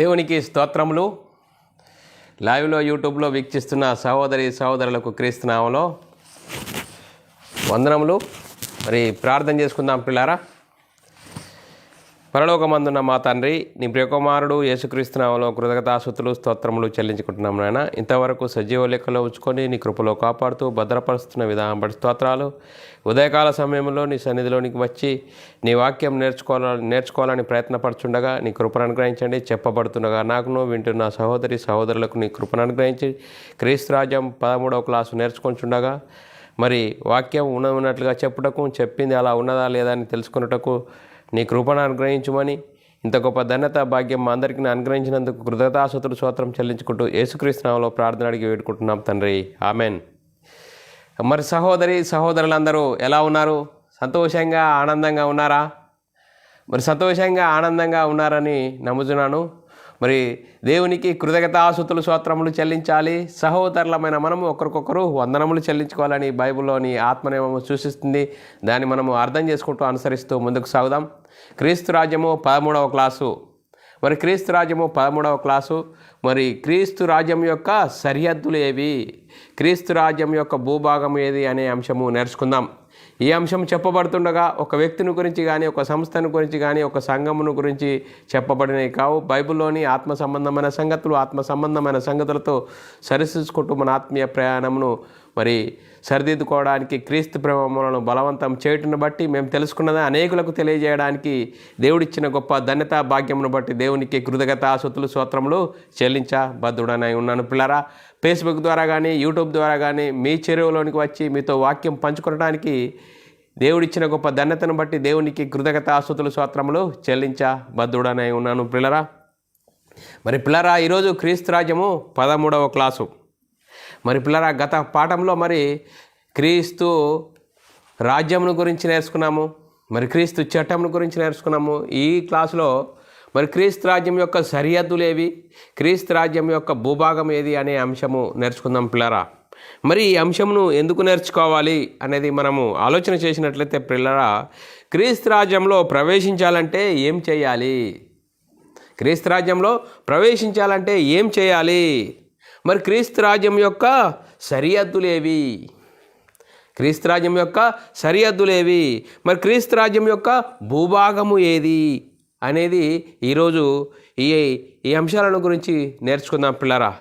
దేవునికి స్తోత్రములు. లైవ్లో యూట్యూబ్లో వీక్షిస్తున్న సహోదరులకు క్రీస్తు నామములో వందనములు. మరి ప్రార్థన చేసుకుందాం పిల్లారా. పరలోకమందున్న మా తండ్రి, నీ ప్రియకుమారుడు యేసుక్రీస్తు నామములో కృతజ్ఞతాస్తుతులు స్తోత్రములు చెల్లించుకుంటున్నాం నాయన. ఇంతవరకు సజీవ లెక్కలో ఉంచుకొని నీ కృపలో కాపాడుతూ భద్రపరుస్తున్న విధానం బట్టి స్తోత్రాలు. ఉదయకాల సమయంలో నీ సన్నిధిలోనికి వచ్చి నీ వాక్యం నేర్చుకోవాలని ప్రయత్నపడుచుండగా నీ కృపను అనుగ్రహించండి. చెప్పబడుతుండగా నాకును వింటున్న సహోదరులకు నీ కృపను అనుగ్రహించి క్రీస్తు రాజ్యం 13వ క్లాసు నేర్చుకొంచుండగా మరి వాక్యం ఉన్నట్లుగా చెప్పుటకు, చెప్పింది అలా ఉన్నదా లేదా అని తెలుసుకున్నటకు నీ కృపను అనుగ్రహించమని, ఇంత గొప్ప ధన్యత భాగ్యం మా అందరికీ అనుగ్రహించినందుకు కృతజ్ఞతాస్తుతులు స్తోత్రం చెల్లించుకుంటూ యేసుక్రీస్తు నామములో ప్రార్థన అడిగి వేడుకుంటున్నాం తండ్రి, ఆమెన్. మరి సహోదరులందరూ ఎలా ఉన్నారు? సంతోషంగా ఆనందంగా ఉన్నారా? మరి సంతోషంగా ఆనందంగా ఉన్నారని నమ్ముతున్నాను. మరి దేవునికి కృతజ్ఞతాస్తుతులు స్తోత్రములు చెల్లించాలి. సహోదరులమైన మనము ఒకరికొకరు వందనములు చెల్లించుకోవాలని బైబిల్లోని ఆత్మనియమము సూచిస్తుంది. దాన్ని మనము అర్థం చేసుకుంటూ అనుసరిస్తూ ముందుకు సాగుదాం. క్రీస్తు రాజ్యము 13వ క్లాసు. మరి క్రీస్తు రాజ్యము 13వ క్లాసు. మరి క్రీస్తు రాజ్యం యొక్క సరిహద్దులు ఏవి, క్రీస్తు రాజ్యం యొక్క భూభాగం ఏది అనే అంశము నేర్చుకుందాం. ఈ అంశం చెప్పబడుతుండగా ఒక వ్యక్తిని గురించి కానీ, ఒక సంస్థను గురించి కానీ, ఒక సంఘమును గురించి చెప్పబడినవి కావు. బైబిల్లోని ఆత్మ సంబంధమైన సంగతులతో సరిచూసుకుంటూ మన ఆత్మీయ ప్రయాణమును మరి సరిదిద్దుకోవడానికి, క్రీస్తు ప్రేమలను బలవంతం చేయటం బట్టి మేము తెలుసుకున్నది అనేకులకు తెలియజేయడానికి దేవుడిచ్చిన గొప్ప ధన్యత భాగ్యమును బట్టి దేవునికి కృతజ్ఞతాస్తుతులు స్తోత్రములు చెల్లించబద్ధుడనై ఉన్నాను పిల్లరా. ఫేస్బుక్ ద్వారా కానీ, యూట్యూబ్ ద్వారా కానీ మీ చెరువులోనికి వచ్చి మీతో వాక్యం పంచుకోవడానికి దేవుడిచ్చిన గొప్ప ధన్యతను బట్టి దేవునికి కృతజ్ఞతాస్తుతులు స్తోత్రములు చెల్లించబద్ధుడనై ఉన్నాను పిల్లరా. మరి పిల్లరా, ఈరోజు క్రీస్తు రాజ్యము 13వ క్లాసు. మరి పిల్లరా, గత పాఠంలో మరి క్రీస్తు రాజ్యమును గురించి నేర్చుకున్నాము, మరి క్రీస్తు చట్టమును గురించి నేర్చుకున్నాము. ఈ క్లాసులో మరి క్రీస్తు రాజ్యం యొక్క సరిహద్దులు ఏవి, క్రీస్తు రాజ్యం యొక్క భూభాగం ఏది అనే అంశము నేర్చుకుందాం పిల్లరా. మరి ఈ అంశమును ఎందుకు నేర్చుకోవాలి అనేది మనము ఆలోచన చేసినట్లయితే పిల్లరా, క్రీస్తు రాజ్యంలో ప్రవేశించాలంటే ఏం చేయాలి, క్రీస్తు రాజ్యంలో ప్రవేశించాలంటే ఏం చేయాలి, మరి క్రీస్తు రాజ్యం యొక్క సరిహద్దులేవి, క్రీస్తు రాజ్యం యొక్క సరిహద్దులేవి, మరి క్రీస్తు రాజ్యం యొక్క భూభాగము ఏది అనేది ఈరోజు ఈ అంశాలను గురించి నేర్చుకుందాం పిల్లరా.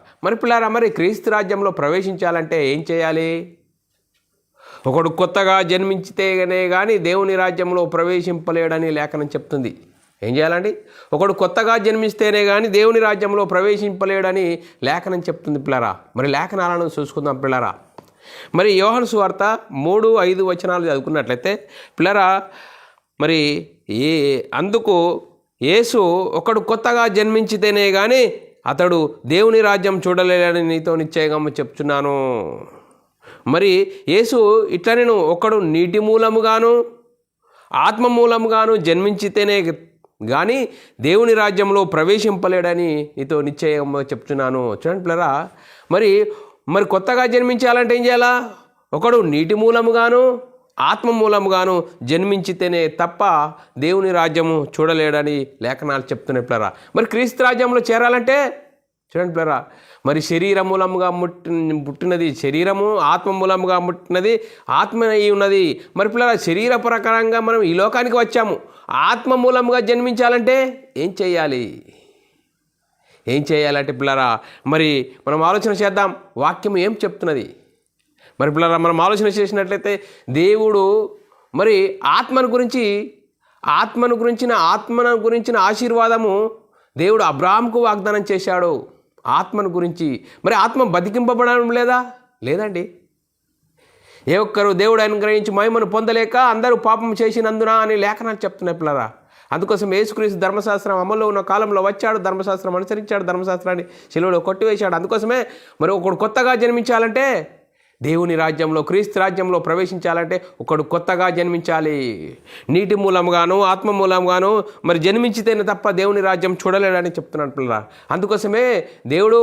మరి క్రీస్తు రాజ్యంలో ప్రవేశించాలంటే ఏం చేయాలి? ఒకడు కొత్తగా జన్మించితేనే కానీ దేవుని రాజ్యంలో ప్రవేశింపలేడని లేఖనం చెప్తుంది. ఏం చేయాలండి? ఒకడు కొత్తగా జన్మిస్తేనే కానీ దేవుని రాజ్యంలో ప్రవేశింపలేడని లేఖనం చెప్తుంది పిల్లరా. మరి లేఖనాలను చూసుకుందాం పిల్లరా. మరి యోహాను సువార్త 3-5 వచనాలు చదువుకున్నట్లయితే పిల్లరా, మరి అందుకు యేసు ఒకడు కొత్తగా జన్మించితేనే కానీ అతడు దేవుని రాజ్యం చూడలేడని నీతో నిశ్చయంగా చెప్తున్నాను. మరి యేసు ఇట్లా నేను ఒకడు నీటి మూలముగాను ఆత్మ మూలముగాను జన్మించితేనే కానీ దేవుని రాజ్యంలో ప్రవేశింపలేడని నీతో నిశ్చయంగా చెప్తున్నాను. చూడండి పిల్లరా, మరి కొత్తగా జన్మించాలంటే ఏం చేయాలా? ఒకడు నీటి మూలముగాను ఆత్మ మూలముగాను జన్మించితేనే తప్ప దేవుని రాజ్యము చూడలేడని లేఖనాలు చెప్తున్నాయి పిల్లరా. మరి క్రీస్తు రాజ్యంలో చేరాలంటే చూడండి పిల్లరా, మరి శరీర మూలముగా పుట్టినది శరీరము, ఆత్మ మూలముగా పుట్టినది ఆత్మ అయి ఉన్నది. మరి పిల్లరా, శరీర ప్రకారంగా మనం ఈ లోకానికి వచ్చాము. ఆత్మ మూలముగా జన్మించాలంటే ఏం చేయాలి? ఏం చేయాలంటే పిల్లరా, మరి మనం ఆలోచన చేద్దాం. వాక్యం ఏం చెప్తున్నది? మరి పిల్లరా, మనం ఆలోచన చేసినట్లయితే దేవుడు మరి ఆత్మను గురించిన ఆశీర్వాదము దేవుడు అబ్రాహాముకు వాగ్దానం చేశాడు. ఆత్మను గురించి మరి ఆత్మ బతికింపబడడం లేదండి. ఏ ఒక్కరు దేవుడు అనుగ్రహించి మహిమను పొందలేక అందరూ పాపం చేసినందున అని లేఖనాలు చెప్తున్నాయి పిల్లరా. అందుకోసం యేసుక్రీస్తు ధర్మశాస్త్రం అమల్లో ఉన్న కాలంలో వచ్చాడు, ధర్మశాస్త్రం అనుసరించాడు, ధర్మశాస్త్రాన్ని శిలువలో కొట్టివేశాడు. అందుకోసమే మరి ఒకడు కొత్తగా జన్మించాలంటే దేవుని రాజ్యంలో, క్రీస్తు రాజ్యంలో ప్రవేశించాలంటే ఒకడు కొత్తగా జన్మించాలి. నీటి మూలంగాను ఆత్మ మూలంగాను మరి జన్మించితేనే తప్ప దేవుని రాజ్యం చూడలేడని చెప్తున్నాడు పిల్లరా. అందుకోసమే దేవుడు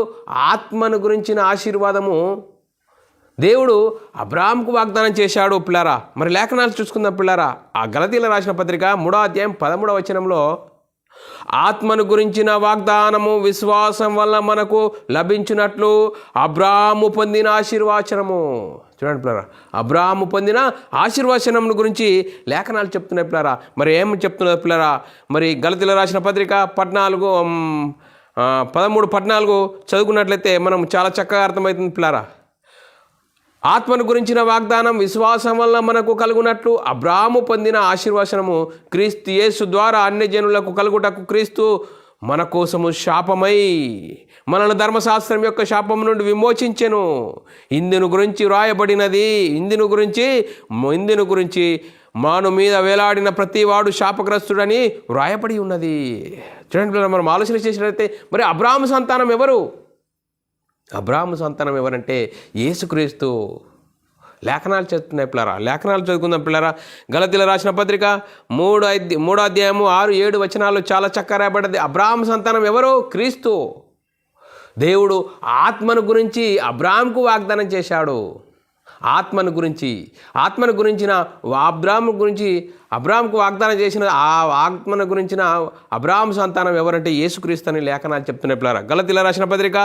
ఆత్మను గురించిన ఆశీర్వాదము దేవుడు అబ్రాహాముకు వాగ్దానం చేశాడు పిల్లరా. మరి లేఖనాలు చూసుకుందాం పిల్లరా. ఆ గలతీయులకు రాసిన పత్రిక 3వ అధ్యాయం 13వ వచనంలో ఆత్మను గురించిన వాగ్దానము విశ్వాసం వల్ల మనకు లభించినట్లు అబ్రాహాము పొందిన ఆశీర్వచనము. చూడండి పిల్లరా, అబ్రాహాము పొందిన ఆశీర్వచనం గురించి లేఖనాలు చెప్తున్నాయి పిల్లరా. మరి ఏం చెప్తున్నారు పిల్లరా? మరి గలతీయులకు రాసిన పత్రిక 13:14 చదువుకున్నట్లయితే మనం చాలా చక్కగా అర్థమవుతుంది పిల్లరా. ఆత్మను గురించిన వాగ్దానం విశ్వాసం వల్ల మనకు కలుగునట్లు అబ్రాహాము పొందిన ఆశీర్వచనము క్రీస్తు యేసు ద్వారా అన్యజనులకు కలుగుటకు క్రీస్తు మన కోసము శాపమై మనల్ని ధర్మశాస్త్రం యొక్క శాపం నుండి విమోచించెను. ఇందును గురించి వ్రాయబడినది, ఇందును గురించి మాను మీద వేలాడిన ప్రతివాడు శాపగ్రస్తుడని వ్రాయబడి ఉన్నది. చూడండి, మనం ఆలోచన చేసినట్లయితే మరి అబ్రాహాము సంతానం ఎవరు? అబ్రాహాము సంతానం ఎవరంటే యేసుక్రీస్తు. లేఖనాలు చెప్తున్నాయి పిల్లరా. లేఖనాలు చదువుకుందాం పిల్లరా. గలతీయులకు రాసిన పత్రిక 3:6-7 చాలా చక్కగా రాయబడ్డది. అబ్రాహాము సంతానం ఎవరు? క్రీస్తు. దేవుడు ఆత్మను గురించి అబ్రాహాముకు వాగ్దానం చేశాడు. ఆత్మను గురించిన అబ్రాహాముకు వాగ్దానం చేసిన ఆ ఆత్మను గురించిన అబ్రాహాము సంతానం ఎవరంటే యేసుక్రీస్తు అని లేఖనాలు చెప్తున్నాయి పిల్లరా. గలతీయులకు రాసిన పత్రిక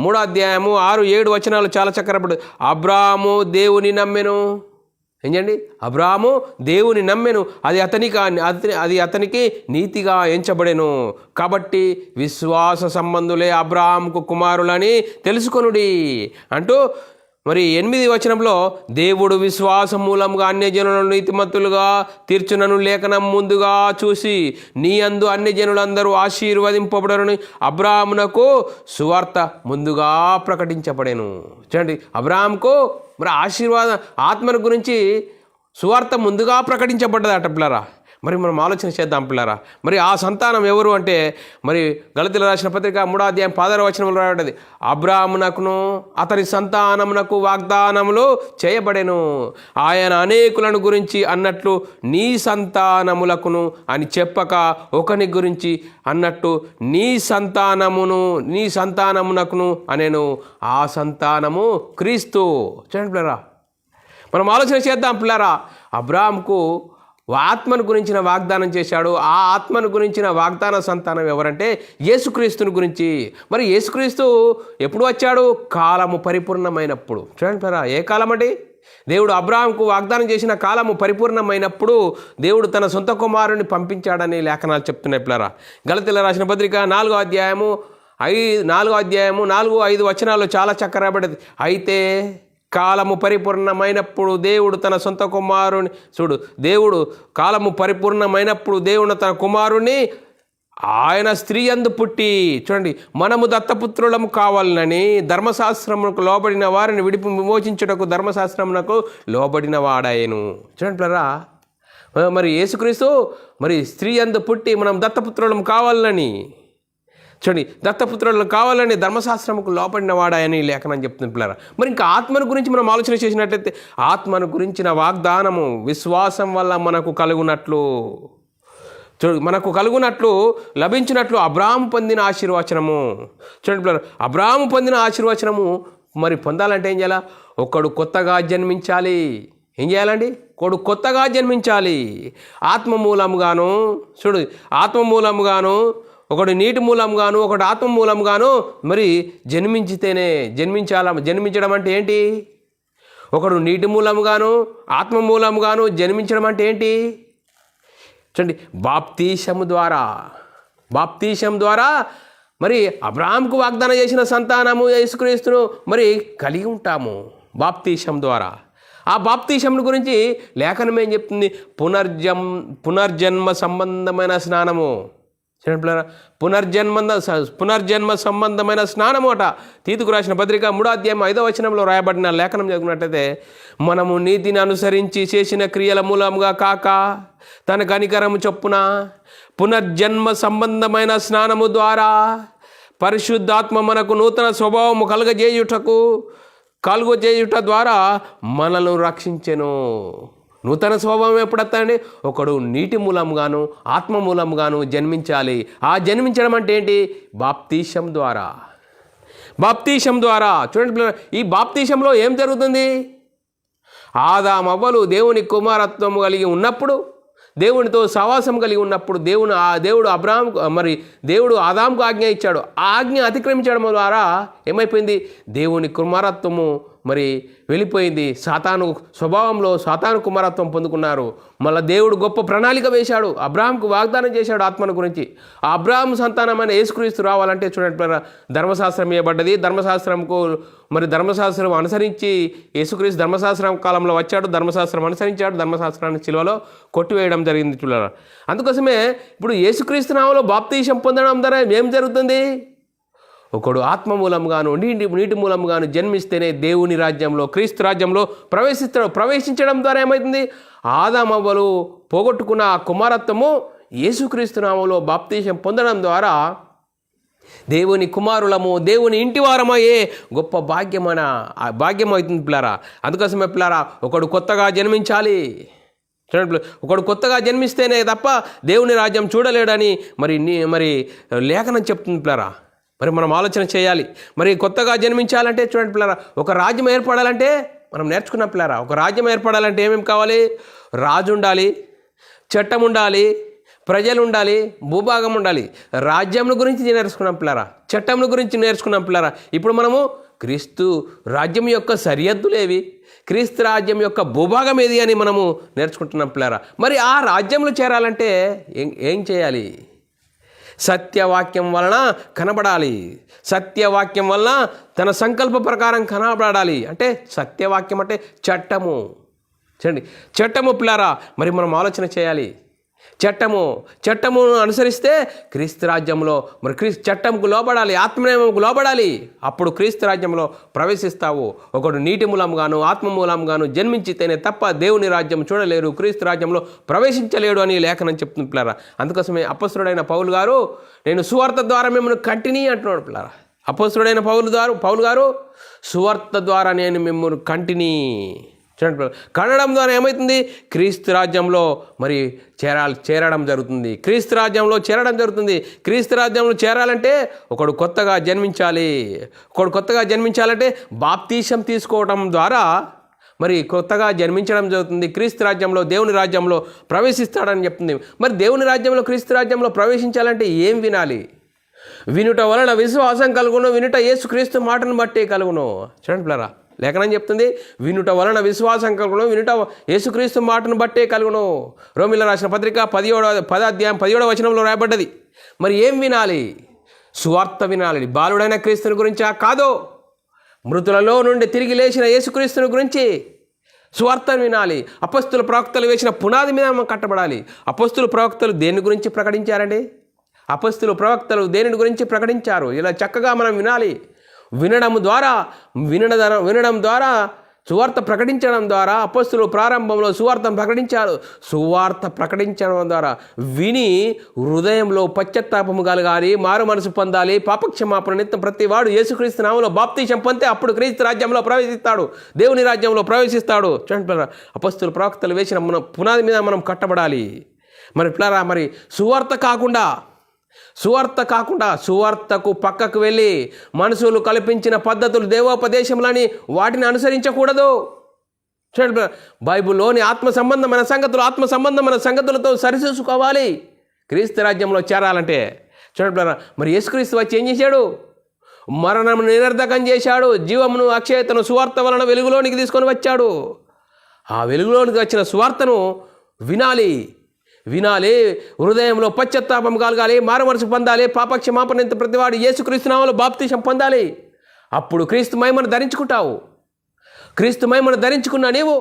3:6-7 చాలా చక్కరపడు. అబ్రాహాము దేవుని నమ్మెను. ఏంటండి? అబ్రాహాము దేవుని నమ్మెను, అది అతనికి నీతిగా ఎంచబడెను. కాబట్టి విశ్వాస సంబంధులే అబ్రాహాముకు కుమారులని తెలుసుకొనుడి అంటూ మరి 8 దేవుడు విశ్వాసం మూలంగా అన్యజనులను నీతిమంతులుగా తీర్చునను లేఖనం ముందుగా చూసి నీ అందు అన్యజనులందరూ ఆశీర్వదింపబడరని అబ్రాహామునకు సువార్త ముందుగా ప్రకటించబడెను. చూడండి, అబ్రాహాముకు మరి ఆత్మను గురించి సువార్త ముందుగా ప్రకటించబడ్డదట పిల్లరా. మరి మనం ఆలోచన చేద్దాం పిల్లరా. మరి ఆ సంతానం ఎవరు అంటే మరి గలతీయులకు రాసిన పత్రిక 3:16 రాయబడ్డది. అబ్రాహామునకును అతని సంతానమునకు వాగ్దానములు చేయబడెను. ఆయన అనేకులను గురించి అన్నట్లు నీ సంతానములకును అని చెప్పక ఒకని గురించి అన్నట్టు నీ సంతానమునకును అనేను. ఆ సంతానము క్రీస్తు. చూడండి పిల్లరా, మనం ఆలోచన చేద్దాం పిల్లరా. అబ్రాహాముకు ఆత్మను గురించిన వాగ్దానం చేశాడు. ఆ ఆత్మను గురించిన వాగ్దాన సంతానం ఎవరంటే యేసుక్రీస్తుని గురించి. మరి యేసుక్రీస్తు ఎప్పుడు వచ్చాడు? కాలము పరిపూర్ణమైనప్పుడు. చూడండి పిల్లరా, ఏ కాలం అండి? దేవుడు అబ్రాహాముకు వాగ్దానం చేసిన కాలము పరిపూర్ణమైనప్పుడు దేవుడు తన సొంత కుమారుని పంపించాడని లేఖనాలు చెప్తున్నాయి పిల్లరా. గలతీయులకు రాసిన పత్రిక 4:4-5 చాలా చక్కగా రాయబడ్డది. అయితే కాలము పరిపూర్ణమైనప్పుడు దేవుడు తన సొంత కుమారుని దేవుడు కాలము పరిపూర్ణమైనప్పుడు దేవుడు తన కుమారుని ఆయన స్త్రీ యందు పుట్టి, చూడండి, మనము దత్తపుత్రులము కావాలని ధర్మశాస్త్రమునకు లోబడిన వారిని విమోచించుటకు ధర్మశాస్త్రమునకు లోబడిన వాడాయను. చూడండి పిల్లరా, మరి యేసుక్రీస్తు మరి స్త్రీ యందు పుట్టి మనం దత్తపుత్రులము కావాలని, చూడండి, దత్తపుత్రులను కావాలని ధర్మశాస్త్రముకు లోపడిన వాడాయని లేఖనం చెప్తుంది పిల్లరా. మరి ఇంకా ఆత్మను గురించి మనం ఆలోచన చేసినట్లయితే ఆత్మను గురించిన వాగ్దానము విశ్వాసం వల్ల మనకు కలుగునట్లు లభించినట్లు అబ్రాహాము పొందిన ఆశీర్వచనము. చూడండి పిల్లరా, అబ్రాహాము పొందిన ఆశీర్వచనము మరి పొందాలంటే ఏం చేయాలి? ఒకడు కొత్తగా జన్మించాలి. ఏం చేయాలండి? ఒకడు కొత్తగా జన్మించాలి. ఆత్మ మూలంగాను ఒకడు నీటి మూలంగాను ఒకడు ఆత్మ మూలంగాను మరి జన్మించడం అంటే ఏంటి? ఒకడు నీటి మూలంగాను ఆత్మ మూలంగాను జన్మించడం అంటే ఏంటి? చూడండి, బాప్తీసం ద్వారా మరి అబ్రాహాముకు వాగ్దానం చేసిన సంతానము యేసుక్రీస్తును మరి కలిగి ఉంటాము బాప్తీసం ద్వారా. ఆ బాప్తీసం గురించి లేఖనం ఏం చెప్తుంది? పునర్జన్మ సంబంధమైన స్నానము. పునర్జన్మ సంబంధమైన స్నానము అట. తీతుకు రాసిన పత్రిక 3:5 రాయబడిన లేఖనం చదువుకున్నట్టయితే మనము నీతిని అనుసరించి చేసిన క్రియల మూలంగా కాక తన కనికరము చొప్పున పునర్జన్మ సంబంధమైన స్నానము ద్వారా పరిశుద్ధాత్మ మనకు నూతన స్వభావము కలుగజేయుట ద్వారా మనల్ని రక్షించెను. నూతన స్వభావం ఎప్పుడు వస్తాయండి? ఒకడు నీటి మూలంగాను ఆత్మ మూలంగాను జన్మించాలి. ఆ జన్మించడం అంటే ఏంటి? బాప్తీసం ద్వారా. చూడండి, ఈ బాప్తీసంలో ఏం జరుగుతుంది? ఆదాము అవ్వలు దేవుని కుమారత్వము కలిగి ఉన్నప్పుడు దేవునితో సహవాసం కలిగి ఉన్నప్పుడు దేవుడు దేవుడు ఆదాముకు ఆజ్ఞ ఇచ్చాడు. ఆ ఆజ్ఞ అతిక్రమించడం ద్వారా ఏమైపోయింది? దేవుని కుమారత్వము వెళ్ళిపోయింది. సాతాను స్వభావంలో సాతాను కుమారత్వం పొందుకున్నారు. మళ్ళీ దేవుడు గొప్ప ప్రణాళిక వేశాడు. అబ్రాహాంకు వాగ్దానం చేశాడు ఆత్మను గురించి. ఆ అబ్రాహాం సంతానమైన యేసుక్రీస్తు రావాలంటే చూడండి, ధర్మశాస్త్రం ఇవ్వబడ్డది. ధర్మశాస్త్రం అనుసరించి యేసుక్రీస్తు ధర్మశాస్త్రం కాలంలో వచ్చాడు. ధర్మశాస్త్రం అనుసరించాడు. ధర్మశాస్త్రాన్ని సిలువలో కొట్టివేయడం జరిగింది చూడాలి. అందుకోసమే ఇప్పుడు యేసుక్రీస్తు నామములో బాప్తీసం పొందడం ద్వారా ఏం జరుగుతుంది? ఒకడు ఆత్మ మూలంగాను నీటి మూలంగాను జన్మిస్తేనే దేవుని రాజ్యంలో, క్రీస్తు రాజ్యంలో ప్రవేశిస్తాడు. ప్రవేశించడం ద్వారా ఏమవుతుంది? ఆదామవ్వలు పోగొట్టుకున్న ఆ కుమారత్వము యేసుక్రీస్తు నామములో బాప్తీసం పొందడం ద్వారా దేవుని కుమారులము, దేవుని ఇంటి వారమయ్యే గొప్ప భాగ్యం అవుతుంది పిల్లారా. అందుకోసమే పిల్లారా, ఒకడు కొత్తగా జన్మించాలి. చూడండి, ఒకడు కొత్తగా జన్మిస్తేనే తప్ప దేవుని రాజ్యం చూడలేడని లేఖనం చెప్తుంది పిల్లారా. మనం ఆలోచన చేయాలి. కొత్తగా జన్మించాలంటే చూడండి పిల్లారా, ఒక రాజ్యం ఏర్పడాలంటే మనం నేర్చుకున్న పిల్లారా, ఒక రాజ్యం ఏర్పడాలంటే ఏమేమి కావాలి? రాజు ఉండాలి, చట్టం ఉండాలి, ప్రజలు ఉండాలి, భూభాగం ఉండాలి. రాజ్యం గురించి నేర్చుకున్నాం పిల్లారా, చట్టం గురించి నేర్చుకున్నాం పిల్లారా. ఇప్పుడు మనము క్రీస్తు రాజ్యం యొక్క సరిహద్దులేవి, క్రీస్తు రాజ్యం యొక్క భూభాగం ఏది అని మనము నేర్చుకుంటున్నాం పిల్లారా. ఆ రాజ్యంలో చేరాలంటే ఏం చేయాలి? సత్యవాక్యం వలన కనబడాలి. సత్యవాక్యం వలన తన సంకల్ప ప్రకారం కనబడాలి. అంటే సత్యవాక్యం అంటే చట్టము. చూడండి, చట్టము పిల్లారా. మనం ఆలోచన చేయాలి. చట్టమును అనుసరిస్తే క్రీస్తు రాజ్యంలో చట్టంకు లోబడాలి, ఆత్మనియమంకు లోబడాలి. అప్పుడు క్రీస్తు రాజ్యంలో ప్రవేశిస్తావు. ఒకడు నీటి మూలంగాను ఆత్మ మూలంగాను జన్మించితేనే తప్ప దేవుని రాజ్యం చూడలేరు, క్రీస్తు రాజ్యంలో ప్రవేశించలేడు అని లేఖనం చెప్తుంది పిల్లారా. అందుకోసమే అపొస్తలుడైన పౌలు గారు, నేను సువార్త ద్వారా మిమ్మల్ని కంటిని అంటున్నాడు పిల్లారా. అపొస్తలుడైన పౌలు గారు సువార్త ద్వారా నేను మిమ్మల్ని కంటిని కనడం ద్వారా ఏమవుతుంది? క్రీస్తు రాజ్యంలో చేరడం జరుగుతుంది. క్రీస్తు రాజ్యంలో చేరడం జరుగుతుంది. క్రీస్తు రాజ్యంలో చేరాలంటే ఒకడు కొత్తగా జన్మించాలి. కొత్తగా జన్మించాలంటే బాప్తీసం తీసుకోవడం ద్వారా కొత్తగా జన్మించడం జరుగుతుంది. క్రీస్తు రాజ్యంలో, దేవుని రాజ్యంలో ప్రవేశిస్తాడని చెప్తుంది. దేవుని రాజ్యంలో, క్రీస్తు రాజ్యంలో ప్రవేశించాలంటే ఏం వినాలి? వినుట వలన విశ్వాసం కలుగును, వినుట యేసుక్రీస్తు మాటను బట్టే కలుగును. చూడండి పిల్లరా, లేఖనం చెప్తుంది, వినుట వలన విశ్వాసం కలుగును, వినుట యేసుక్రీస్తు మాటను బట్టే కలుగును. రోమీయులకు రాసిన పత్రిక 10వ అధ్యాయం 17వ వచనంలో రాయబడ్డది. ఏం వినాలి? సువార్త వినాలి. బాలుడైన క్రీస్తుని గురించి కాదు, మృతులలో నుండి తిరిగి లేచిన యేసుక్రీస్తుని గురించి సువార్తను వినాలి. అపొస్తలులు ప్రవక్తలు వేసిన పునాది మీద మనం కట్టబడాలి. అపొస్తలులు ప్రవక్తలు దేని గురించి ప్రకటించారండి? అపొస్తలులు ప్రవక్తలు దేని గురించి ప్రకటించారు? ఇలా చక్కగా మనం వినాలి. వినడం ద్వారా సువార్త ప్రకటించడం ద్వారా అపొస్తలులు ప్రారంభంలో సువార్తను ప్రకటించారు. సువార్త ప్రకటించడం ద్వారా విని హృదయంలో పశ్చాత్తాపము కలగాలి, మారు మనసు పొందాలి, పాపక్షమాపణ నిత్యం ప్రతివాడు యేసుక్రీస్తు నామములో బాప్తీసం పొందితే అప్పుడు క్రీస్తు రాజ్యంలో ప్రవేశిస్తాడు, దేవుని రాజ్యంలో ప్రవేశిస్తాడు. చూడండి, అపొస్తలులు ప్రవక్తలు వేసిన పునాది మీద మనం కట్టబడాలి. పిల్లరా, సువార్తకు పక్కకు వెళ్ళి మనుషులు కల్పించిన పద్ధతులు, దేవోపదేశములని వాటిని అనుసరించకూడదు. చూడండి, బైబిల్లోని ఆత్మ సంబంధమైన సంగతులతో సరిచూసుకోవాలి క్రీస్తు రాజ్యంలో చేరాలంటే. చూడండి, యేసుక్రీస్తు వచ్చి ఏం చేశాడు? మరణం నిరర్ధకం చేశాడు, జీవమును అక్షయతను సువార్త వలన వెలుగులోనికి తీసుకొని వచ్చాడు. ఆ వెలుగులోనికి వచ్చిన సువార్తను వినాలి. హృదయంలో పశ్చాత్తాపం కలగాలి, మారుమనసు పొందాలి, పాపక్షమాపణ ప్రతివాడు యేసుక్రీస్తు నామములో బాప్తీసం పొందాలి. అప్పుడు క్రీస్తు మహిమను ధరించుకుంటావు. క్రీస్తు మహిమను ధరించుకున్నా నీవు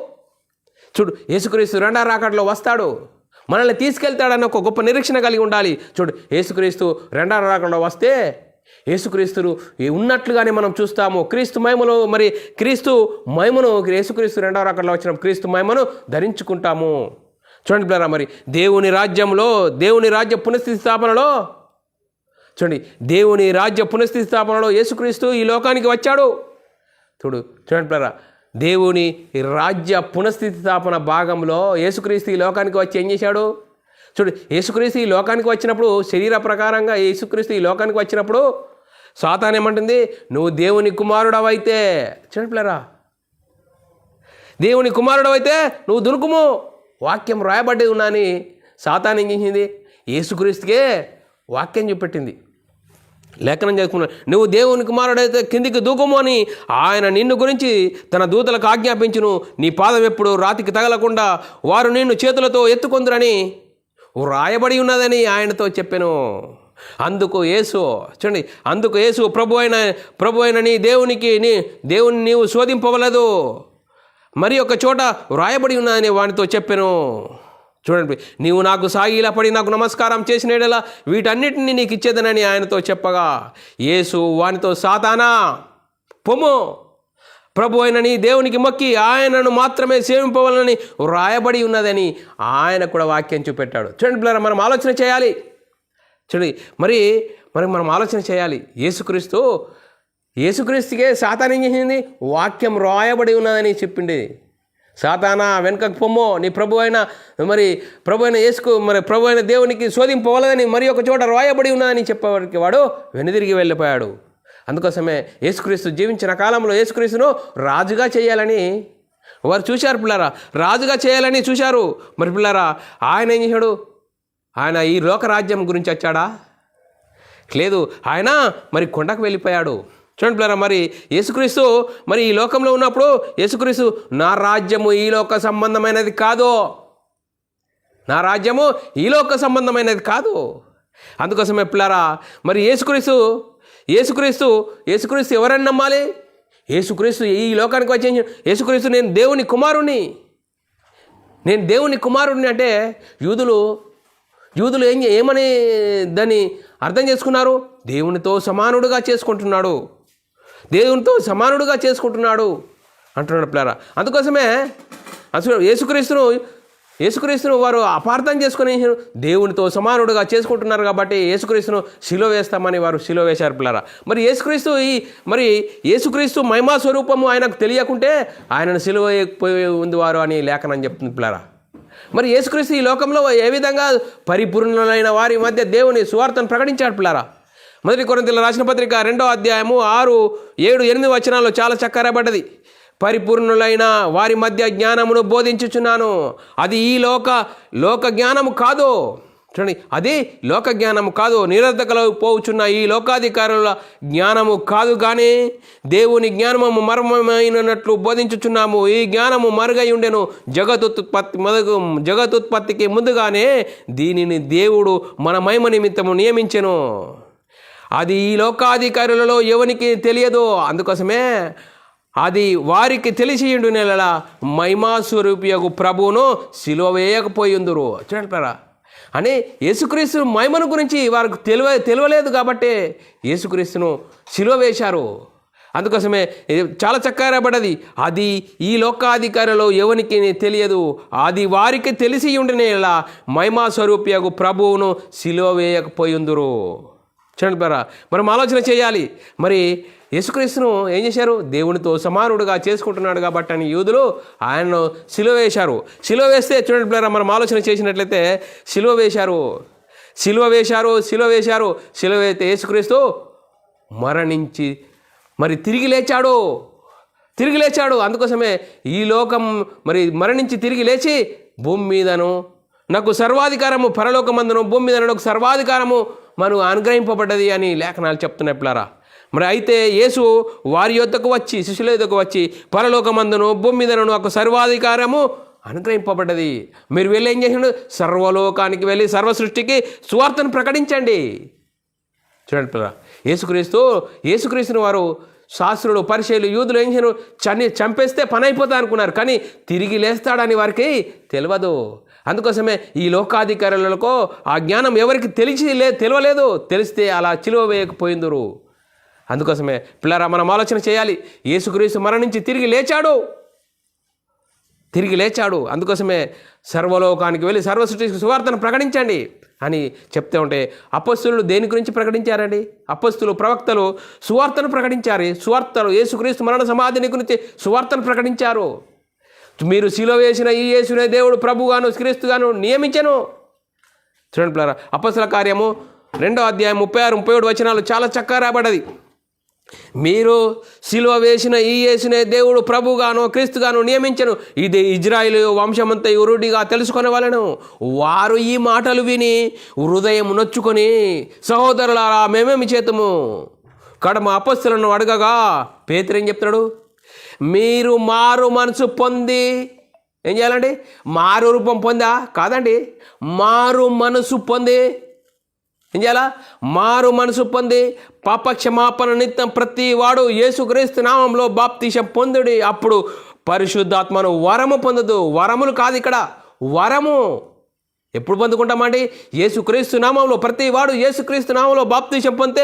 చూడు, యేసుక్రీస్తు రెండవ రాకడలో వస్తాడు, మనల్ని తీసుకెళ్తాడన్న ఒక గొప్ప నిరీక్షణ కలిగి ఉండాలి. చూడు, యేసుక్రీస్తు రెండవ రాకడలో వస్తే యేసుక్రీస్తును ఉన్నట్లుగానే మనం చూస్తాము. క్రీస్తు మహిమలో యేసుక్రీస్తు రెండవ రాకడలో వచ్చిన క్రీస్తు మహిమను ధరించుకుంటాము. చూడండి పిల్లరా, దేవుని రాజ్య పునఃస్థితి స్థాపనలో యేసుక్రీస్తు ఈ లోకానికి వచ్చాడు. చూడండి పిల్లరా, దేవుని రాజ్య పునఃస్థితి స్థాపన భాగంలో యేసుక్రీస్తు ఈ లోకానికి వచ్చి ఏం చేశాడు? చూడు, యేసుక్రీస్తు ఈ లోకానికి వచ్చినప్పుడు, శరీర ప్రకారంగా యేసుక్రీస్తు ఈ లోకానికి వచ్చినప్పుడు సాతాను ఏమంటుంది? నువ్వు దేవుని కుమారుడవైతే, చూడండి పిల్లరా, దేవుని కుమారుడవైతే నువ్వు దునుకుము, వాక్యం రాయబడ్డది ఉన్నాని సాతాను ఏం చేసింది? యేసుక్రీస్తుకే వాక్యం చూపెట్టింది. లేఖనం చదువుకున్నాడు, నువ్వు దేవుని కుమారుడైతే కిందికి దూకము అని ఆయన నిన్ను గురించి తన దూతలకు ఆజ్ఞాపించును, నీ పాదం ఎప్పుడు రాతికి తగలకుండా వారు నిన్ను చేతులతో ఎత్తుకొందురని వ్రాయబడి ఉన్నదని ఆయనతో చెప్పాను. అందుకు యేసు చూడండి, అందుకు యేసు ప్రభు అయిన నీ దేవుని నీవు శోధింపవలదు, మరి ఒక చోట వ్రాయబడి ఉన్నదని వానితో చెప్పాను. చూడండి, నీవు నాకు సాగిలా పడి నాకు నమస్కారం చేసినలా వీటన్నిటిని నీకు ఇచ్చేదనని ఆయనతో చెప్పగా, యేసు వానితో, సాతానా పొమ్ము, ప్రభు అయిన నీ దేవునికి మొక్కి ఆయనను మాత్రమే సేవింపవాలని వ్రాయబడి ఉన్నదని ఆయన కూడా వాక్యం చూపెట్టాడు. చూడండి పిల్లరా, మనం ఆలోచన చేయాలి. చూడండి, మరి మనం ఆలోచన చేయాలి. యేసుక్రీస్తుకే సాతాను ఏం చేసింది? వాక్యం రాయబడి ఉన్నదని చెప్పింది. సాతానా వెనుకకు పొమ్మో, నీ ప్రభు అయిన దేవునికి శోధింపవలదని మరి ఒక చోట రాయబడి ఉన్నదని చెప్పేవాడికి వాడు వెనుదిరిగి వెళ్ళిపోయాడు. అందుకోసమే యేసుక్రీస్తు జీవించిన కాలంలో యేసుక్రీస్తును రాజుగా చేయాలని వారు చూశారు పిల్లారా, రాజుగా చేయాలని చూశారు. మరి పిల్లారా, ఆయన ఏం చేశాడు? ఆయన ఈ లోకరాజ్యం గురించి వచ్చాడా? లేదు, ఆయన మరి కొండకు వెళ్ళిపోయాడు. చూడండి పిల్లరా, మరి యేసుక్రీస్తు మరి ఈ లోకంలో ఉన్నప్పుడు యేసుక్రీస్తు, నా రాజ్యము ఈ లోక సంబంధమైనది కాదు, నా రాజ్యము ఈ లోక సంబంధమైనది కాదు. అందుకోసమే పిల్లరా, మరి యేసుక్రీస్తు ఎవరని నమ్మాలి? యేసుక్రీస్తు ఈ లోకానికి వచ్చే యేసుక్రీస్తు నేను దేవుని కుమారుడిని అంటే యూదులు ఏమని దాన్ని అర్థం చేసుకున్నారు? దేవునితో సమానుడుగా చేసుకుంటున్నాడు అంటున్నాడు పిల్లరా. అందుకోసమే అసలు యేసుక్రీస్తును వారు అపార్థం చేసుకుని దేవునితో సమానుడుగా చేసుకుంటున్నారు కాబట్టి యేసుక్రీస్తును శిలువ వేస్తామని వారు శిలువ వేశారు పిల్లరా. మరి యేసుక్రీస్తు మహిమా స్వరూపము ఆయనకు తెలియకుంటే ఆయనను శిలువ వేయకపోయి ఉంది వారు అని లేఖనం చెప్తుంది పిల్లరా. మరి యేసుక్రీస్తు ఈ లోకంలో ఏ విధంగా పరిపూర్ణులైన వారి మధ్య దేవుని సువార్తను ప్రకటించాడు పిల్లరా. మొదటి కొరింథీయులకు రాసిన పత్రిక 2వ అధ్యాయము 6, 7, 8 వచనాల్లో చాలా చక్కగా రాయబడ్డది. పరిపూర్ణులైన వారి మధ్య జ్ఞానమును బోధించుచున్నాను, అది ఈ లోక జ్ఞానము కాదు. చూడండి, అది లోక జ్ఞానము కాదు, నిరర్ధకలో పోవుచున్న ఈ లోకాధికారుల జ్ఞానము కాదు, కానీ దేవుని జ్ఞానము మర్మమైనట్లు బోధించుచున్నాము. ఈ జ్ఞానము మరుగై ఉండెను జగతుత్పత్తికి ముందుగానే దీనిని దేవుడు మన మహిమ నిమిత్తము నియమించెను. అది ఈ లోకాధికారులలో ఎవనికి తెలియదు, అందుకోసమే అది వారికి తెలిసియుండు నెలల మహిమాస్వరూపియగు ప్రభువును సిలువ వేయకపోయిందురు. చూడండి అని యేసుక్రీస్తు మహిమను గురించి వారికి తెలియలేదు కాబట్టి యేసుక్రీస్తును సిలువ వేశారు. అందుకోసమే చాలా చక్కగా రాబడ్డది, అది ఈ లోకాధికారులు ఎవరికి తెలియదు, అది వారికి తెలిసి ఉండినేలా మహిమా స్వరూపియగు ప్రభువును సిలువ వేయకపోయిందురు. చూడండి మనం ఆలోచన చేయాలి. మరి యేసుక్రీస్తును ఏం చేశారు? దేవునితో సమానుడుగా చేసుకుంటున్నాడు కాబట్టి అని యూదులు ఆయనను సిలువ వేశారు. సిలువ వేస్తే చూడండి మనం ఆలోచన చేసినట్లయితే సిలువ వేస్తే యేసుక్రీస్తు మరణించి మరి తిరిగి లేచాడు. అందుకోసమే ఈ లోకం మరి మరణించి తిరిగి లేచి భూమి మీదను నాకు సర్వాధికారము, పరలోకమందును భూమి మీద నాకు సర్వాధికారము మనం అనుగ్రహింపబడ్డది అని లేఖనాలు చెప్తున్నాయి పిల్లరా. మరి అయితే యేసు వారి యొద్దకు వచ్చి, శిష్యుల యొద్దకు వచ్చి, పరలోకమందును భూమి మీదను నాకు సర్వాధికారము అనుగ్రహింపబడ్డది. మీరు వెళ్ళి ఏం చేసిండు? సర్వలోకానికి వెళ్ళి సర్వ సృష్టికి సువార్తను ప్రకటించండి. చూడండి పిల్లరా, యేసుక్రీస్తుని వారు శాస్త్రులు, పరిచయులు, యూదులు ఏం చేయరు? చంపేస్తే పని అయిపోతా అనుకున్నారు, కానీ తిరిగి లేస్తాడని వారికి తెలియదు. అందుకోసమే ఈ లోకాధికారులకు ఆ జ్ఞానం ఎవరికి తెలియలేదు, తెలిస్తే అలా సిలువ వేయకపోయిందురు. అందుకోసమే పిల్లరా మనం ఆలోచన చేయాలి. యేసుక్రీస్తు మరణించి తిరిగి లేచాడు. అందుకోసమే సర్వలోకానికి వెళ్ళి సర్వసృష్టికి సువార్తను ప్రకటించండి అని చెప్తే ఉంటే, అపొస్తలులు దేని గురించి ప్రకటించారండి? అపొస్తలులు, ప్రవక్తలు సువార్తను ప్రకటించారు. యేసుక్రీస్తు మరణ సమాధిని గురించి సువార్తను ప్రకటించారు. మీరు సిలువ వేసిన ఈ యేసునే దేవుడు ప్రభుగాను క్రీస్తుగాను నియమించెను. చూడండి పిల్లరా, అపొస్తలుల కార్యము 2వ అధ్యాయం 36, 37 వచనాలు చాలా చక్కగా రాబడ్డది. మీరు సిలువ వేసిన ఈ యేసునే దేవుడు ప్రభుగాను క్రీస్తుగాను నియమించను, ఇది ఇజ్రాయేలు వంశమంతా రూఢిగా తెలుసుకునే వాళ్ళను. వారు ఈ మాటలు విని హృదయం నొచ్చుకొని, సహోదరులారా మేమేమి చేతుము కడమ అపస్తులను అడగగా పేతురు ఏం చెప్తున్నాడు? మీరు మారు మనసు పొంది ఏం చేయాలండి? మారు రూపం పొందా కాదండి, మారు మనసు పొంది ఏం చేయాలా? మారు మనసు పొంది పాపక్షమాపణ నిత్యం ప్రతి వాడు యేసుక్రీస్తు నామంలో బాప్తిసం పొందుడి, అప్పుడు పరిశుద్ధాత్మను వరము పొందదు. వరములు కాదు ఇక్కడ, వరము ఎప్పుడు పొందుకుంటామండి? యేసుక్రీస్తు నామంలో. ప్రతి వాడు యేసుక్రీస్తు నామంలో బాప్తిసం పొందితే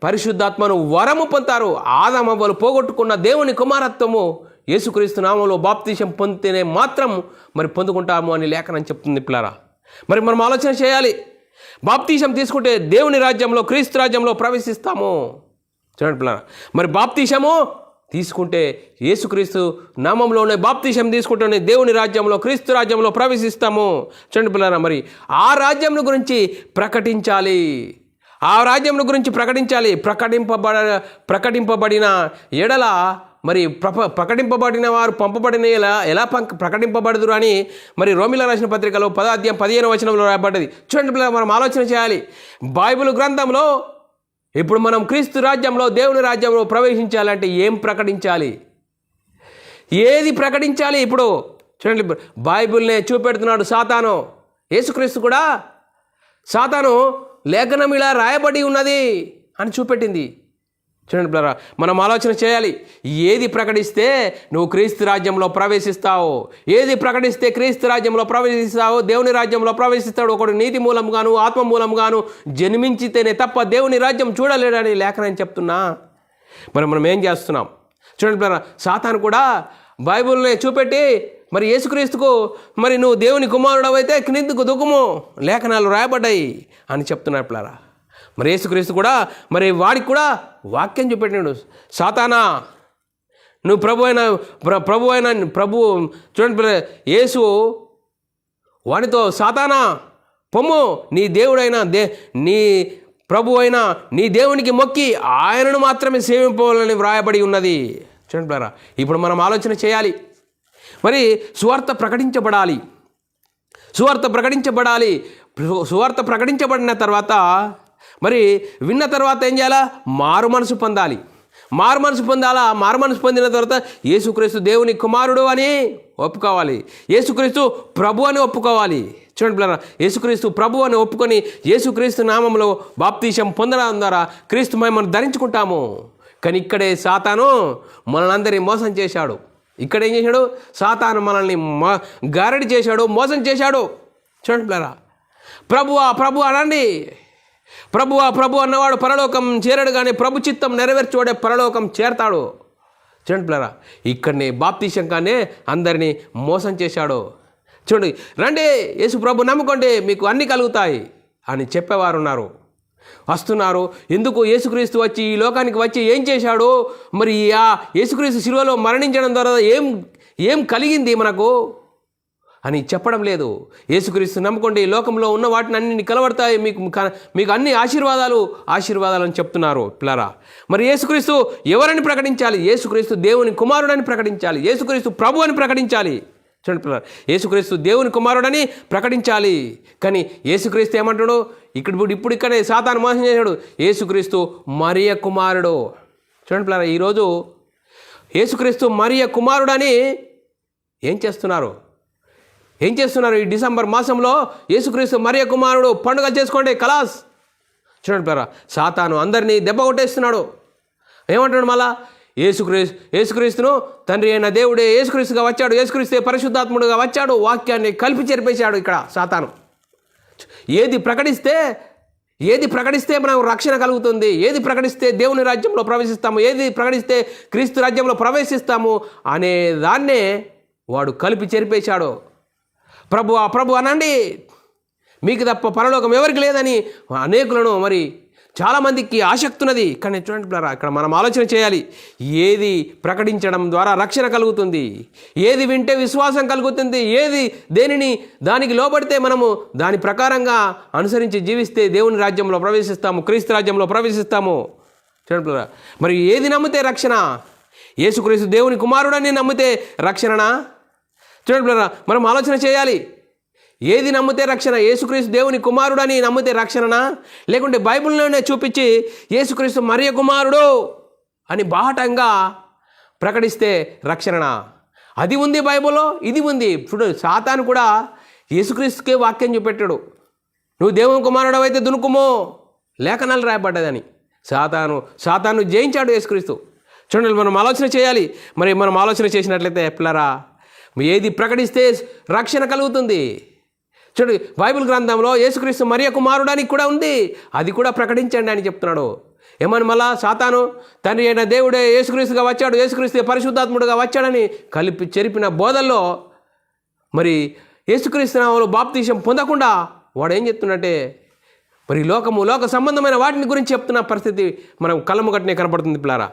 పరిశుద్ధాత్మను వరము పొందుతారు. ఆదామవ్వలు పోగొట్టుకున్న దేవుని కుమారత్వము యేసుక్రీస్తు నామంలో బాప్తిసం పొందితేనే మాత్రం పొందుకుంటాము అని లేఖనం చెప్తుంది పిల్లరా. మనం ఆలోచన చేయాలి. బాప్తిసం తీసుకుంటే దేవుని రాజ్యంలో క్రీస్తు రాజ్యంలో ప్రవేశిస్తాము. చూడండి పిల్లరా, బాప్తిసము తీసుకుంటే యేసుక్రీస్తు నామంలోనే బాప్తిసం తీసుకుంటేనే దేవుని రాజ్యంలో క్రీస్తు రాజ్యంలో ప్రవేశిస్తాము. చూడండి పిల్లరా, ఆ రాజ్యం గురించి ప్రకటించాలి. ఆ రాజ్యం గురించి ప్రకటించాలి. ప్రకటింపబడిన ఎడల ప్రకటింపబడిన వారు పంపబడిన ఎలా ప్రకటింపబడదురు అని రోమిల రాసిన పత్రికలో 10వ అధ్యాయం 15వ వచనంలో రాయబడ్డది. చూడండి పిల్లలు, మనం ఆలోచన చేయాలి. బైబిల్ గ్రంథంలో ఇప్పుడు మనం క్రీస్తు రాజ్యంలో దేవుని రాజ్యంలో ప్రవేశించాలంటే ఏం ప్రకటించాలి? ఏది ప్రకటించాలి? ఇప్పుడు చూడండి, బైబిల్నే చూపెడుతున్నాడు సాతాను. యేసుక్రీస్తు కూడా సాతాను లేఖనం ఇలా రాయబడి ఉన్నది అని చూపెట్టింది. చూడండి బ్రదర్, మనం ఆలోచన చేయాలి. ఏది ప్రకటిస్తే నువ్వు క్రీస్తు రాజ్యంలో ప్రవేశిస్తావు, ఏది ప్రకటిస్తే క్రీస్తు రాజ్యంలో ప్రవేశిస్తావు, దేవుని రాజ్యంలో ప్రవేశిస్తాడు. ఒకడు నీతి మూలంగాను ఆత్మ మూలంగాను జన్మించితేనే తప్ప దేవుని రాజ్యం చూడలేడని లేఖనం చెప్తున్నా. మనం ఏం చేస్తున్నాం? చూడండి బ్రదర్, సాతాను కూడా బైబిల్ని చూపెట్టి యేసుక్రీస్తుకు నువ్వు దేవుని కుమారుడు అయితే కిందికి దుఃఖము లేఖనాలు రాయబడ్డాయి అని చెప్తున్నాడు పిల్లరా. యేసుక్రీస్తు కూడా వాడికి కూడా వాక్యం చూపెట్టినాడు. సాతానా, నువ్వు ప్రభు చూడండి యేసు వానితో, సాతానా పొమ్ము, నీ దేవుడైనా నీ ప్రభు అయినా నీ దేవునికి మొక్కి ఆయనను మాత్రమే సేవింపవాలని వ్రాయబడి ఉన్నది. చూడండి పిల్లరా, ఇప్పుడు మనం ఆలోచన చేయాలి. సువార్త ప్రకటించబడాలి. సువార్త ప్రకటించబడిన తర్వాత విన్న తర్వాత ఏం చేయాలా? మారు మనసు పొందాలి. మారు మనసు పొందిన తర్వాత యేసుక్రీస్తు దేవుని కుమారుడు అని ఒప్పుకోవాలి. యేసుక్రీస్తు ప్రభు అని ఒప్పుకోవాలి. చూడండి పిల్లరా, యేసుక్రీస్తు ప్రభు అని ఒప్పుకొని యేసుక్రీస్తు నామంలో బాప్తిసం పొందడం ద్వారా క్రీస్తు మహిమను ధరించుకుంటాము. కానీ ఇక్కడే సాతాను మనల్ని అందరినీ మోసం చేశాడు. ఇక్కడ ఏం చేశాడు? సాతాను మనల్ని గారడి చేశాడు, మోసం చేశాడు. చూడండి పిల్లరా, ప్రభు అనండి. ప్రభు అన్నవాడు పరలోకం చేరడు, కానీ ప్రభు చిత్తం నెరవేర్చువాడే పరలోకం చేరతాడు. చూడండి పిల్లరా, ఇక్కడనే బాప్తిసం కానీ అందరినీ మోసం చేశాడు. చూడండి, రండి యేసు ప్రభు నమ్ముకోండి మీకు అన్నీ కలుగుతాయి అని చెప్పేవారు ఉన్నారు, వస్తున్నారు. ఎందుకు? యేసుక్రీస్తు వచ్చి ఈ లోకానికి వచ్చి ఏం చేశాడు? ఆ యేసుక్రీస్తు శిలువలో మరణించడం ద్వారా ఏం కలిగింది మనకు అని చెప్పడం లేదు. యేసుక్రీస్తు నమ్ముకోండి, లోకంలో ఉన్న వాటిని అన్ని కలబడతాయి, మీకు అన్ని ఆశీర్వాదాలు అని చెప్తున్నారు పిల్లరా. యేసుక్రీస్తు ఎవరని ప్రకటించాలి? యేసుక్రీస్తు దేవుని కుమారుడని ప్రకటించాలి. యేసుక్రీస్తు ప్రభు అని ప్రకటించాలి. చూడండి పిల్లరా, యేసుక్రీస్తు దేవుని కుమారుడని ప్రకటించాలి. కానీ యేసుక్రీస్తు ఏమంటాడు? ఇప్పుడు ఇక్కడే సాతాను మోసం చేశాడు. యేసుక్రీస్తు మరియ కుమారుడు. చూడండి పిల్లరా, ఈరోజు యేసుక్రీస్తు మరియ కుమారుడని ఏం చేస్తున్నారు? ఈ డిసెంబర్ మాసంలో యేసుక్రీస్తు మరియ కుమారుడు పండుగ చేసుకోండి, కలాస్. చూడండి పిల్లరా, సాతాను అందరినీ దెబ్బ కొట్టేస్తున్నాడు. ఏమంటాడు మళ్ళా? యేసుక్రీస్తును తండ్రి అయిన దేవుడే యేసుక్రీస్తుగా వచ్చాడు, యేసుక్రీస్తే పరిశుద్ధాత్ముడుగా వచ్చాడు. వాక్యాన్ని కలిపి చెరిపేశాడు ఇక్కడ సాతాను. ఏది ప్రకటిస్తే మనకు రక్షణ కలుగుతుంది, ఏది ప్రకటిస్తే దేవుని రాజ్యంలో ప్రవేశిస్తాము, ఏది ప్రకటిస్తే క్రీస్తు రాజ్యంలో ప్రవేశిస్తాము అనే దాన్నే వాడు కలిపి చెరిపేశాడు. ప్రభు అనండి, మీకు తప్ప పరలోకం ఎవరికి లేదని అనేకులను చాలామందికి ఆసక్తి ఉన్నది. కానీ చూడండి పిల్లరా, ఇక్కడ మనం ఆలోచన చేయాలి. ఏది ప్రకటించడం ద్వారా రక్షణ కలుగుతుంది, ఏది వింటే విశ్వాసం కలుగుతుంది, దానికి లోబడితే మనము దాని ప్రకారంగా అనుసరించి జీవిస్తే దేవుని రాజ్యంలో ప్రవేశిస్తాము, క్రీస్తు రాజ్యంలో ప్రవేశిస్తాము. చూడండి, మరి ఏది నమ్మితే రక్షణ? యేసుక్రీస్తు దేవుని కుమారుడని నమ్మితే రక్షణనా? చూడండి, మనం ఆలోచన చేయాలి. ఏది నమ్మితే రక్షణ? యేసుక్రీస్తు దేవుని కుమారుడని నమ్మితే రక్షణనా, లేకుంటే బైబిల్లోనే చూపించి యేసుక్రీస్తు మరియ కుమారుడు అని బాహటంగా ప్రకటిస్తే రక్షణనా? అది ఉంది బైబిల్లో, ఇది ఉంది. చూడు, సాతాను కూడా యేసుక్రీస్తుకే వాక్యం చూపెట్టాడు. నువ్వు దేవుని కుమారుడు అయితే దునుకుమో, లేఖనాలు రాయబడ్డదని. సాతాను జయించాడు యేసుక్రీస్తు. చూడండి, మనం ఆలోచన చేయాలి. మరి మనం ఆలోచన చేసినట్లయితే పిల్లరా, ఏది ప్రకటిస్తే రక్షణ కలుగుతుంది? చూడు, బైబిల్ గ్రంథంలో యేసుక్రీస్తు మరియ కుమారుడానికి కూడా ఉంది, అది కూడా ప్రకటించండి అని చెప్తున్నాడు. ఏమని మళ్ళా సాతాను తండ్రి అయిన దేవుడే యేసుక్రీస్తుగా వచ్చాడు, యేసుక్రీస్తు పరిశుద్ధాత్ముడుగా వచ్చాడని చెరిపిన బోధల్లో మరి యేసుక్రీస్తు నామములో బాప్తీసం పొందకుండా వాడు ఏం చెప్తున్నట్టే మరి లోక సంబంధమైన వాటిని గురించి చెప్తున్న పరిస్థితి మనం కళ్ళము గట్టినే కనపడుతుంది పిల్లారా.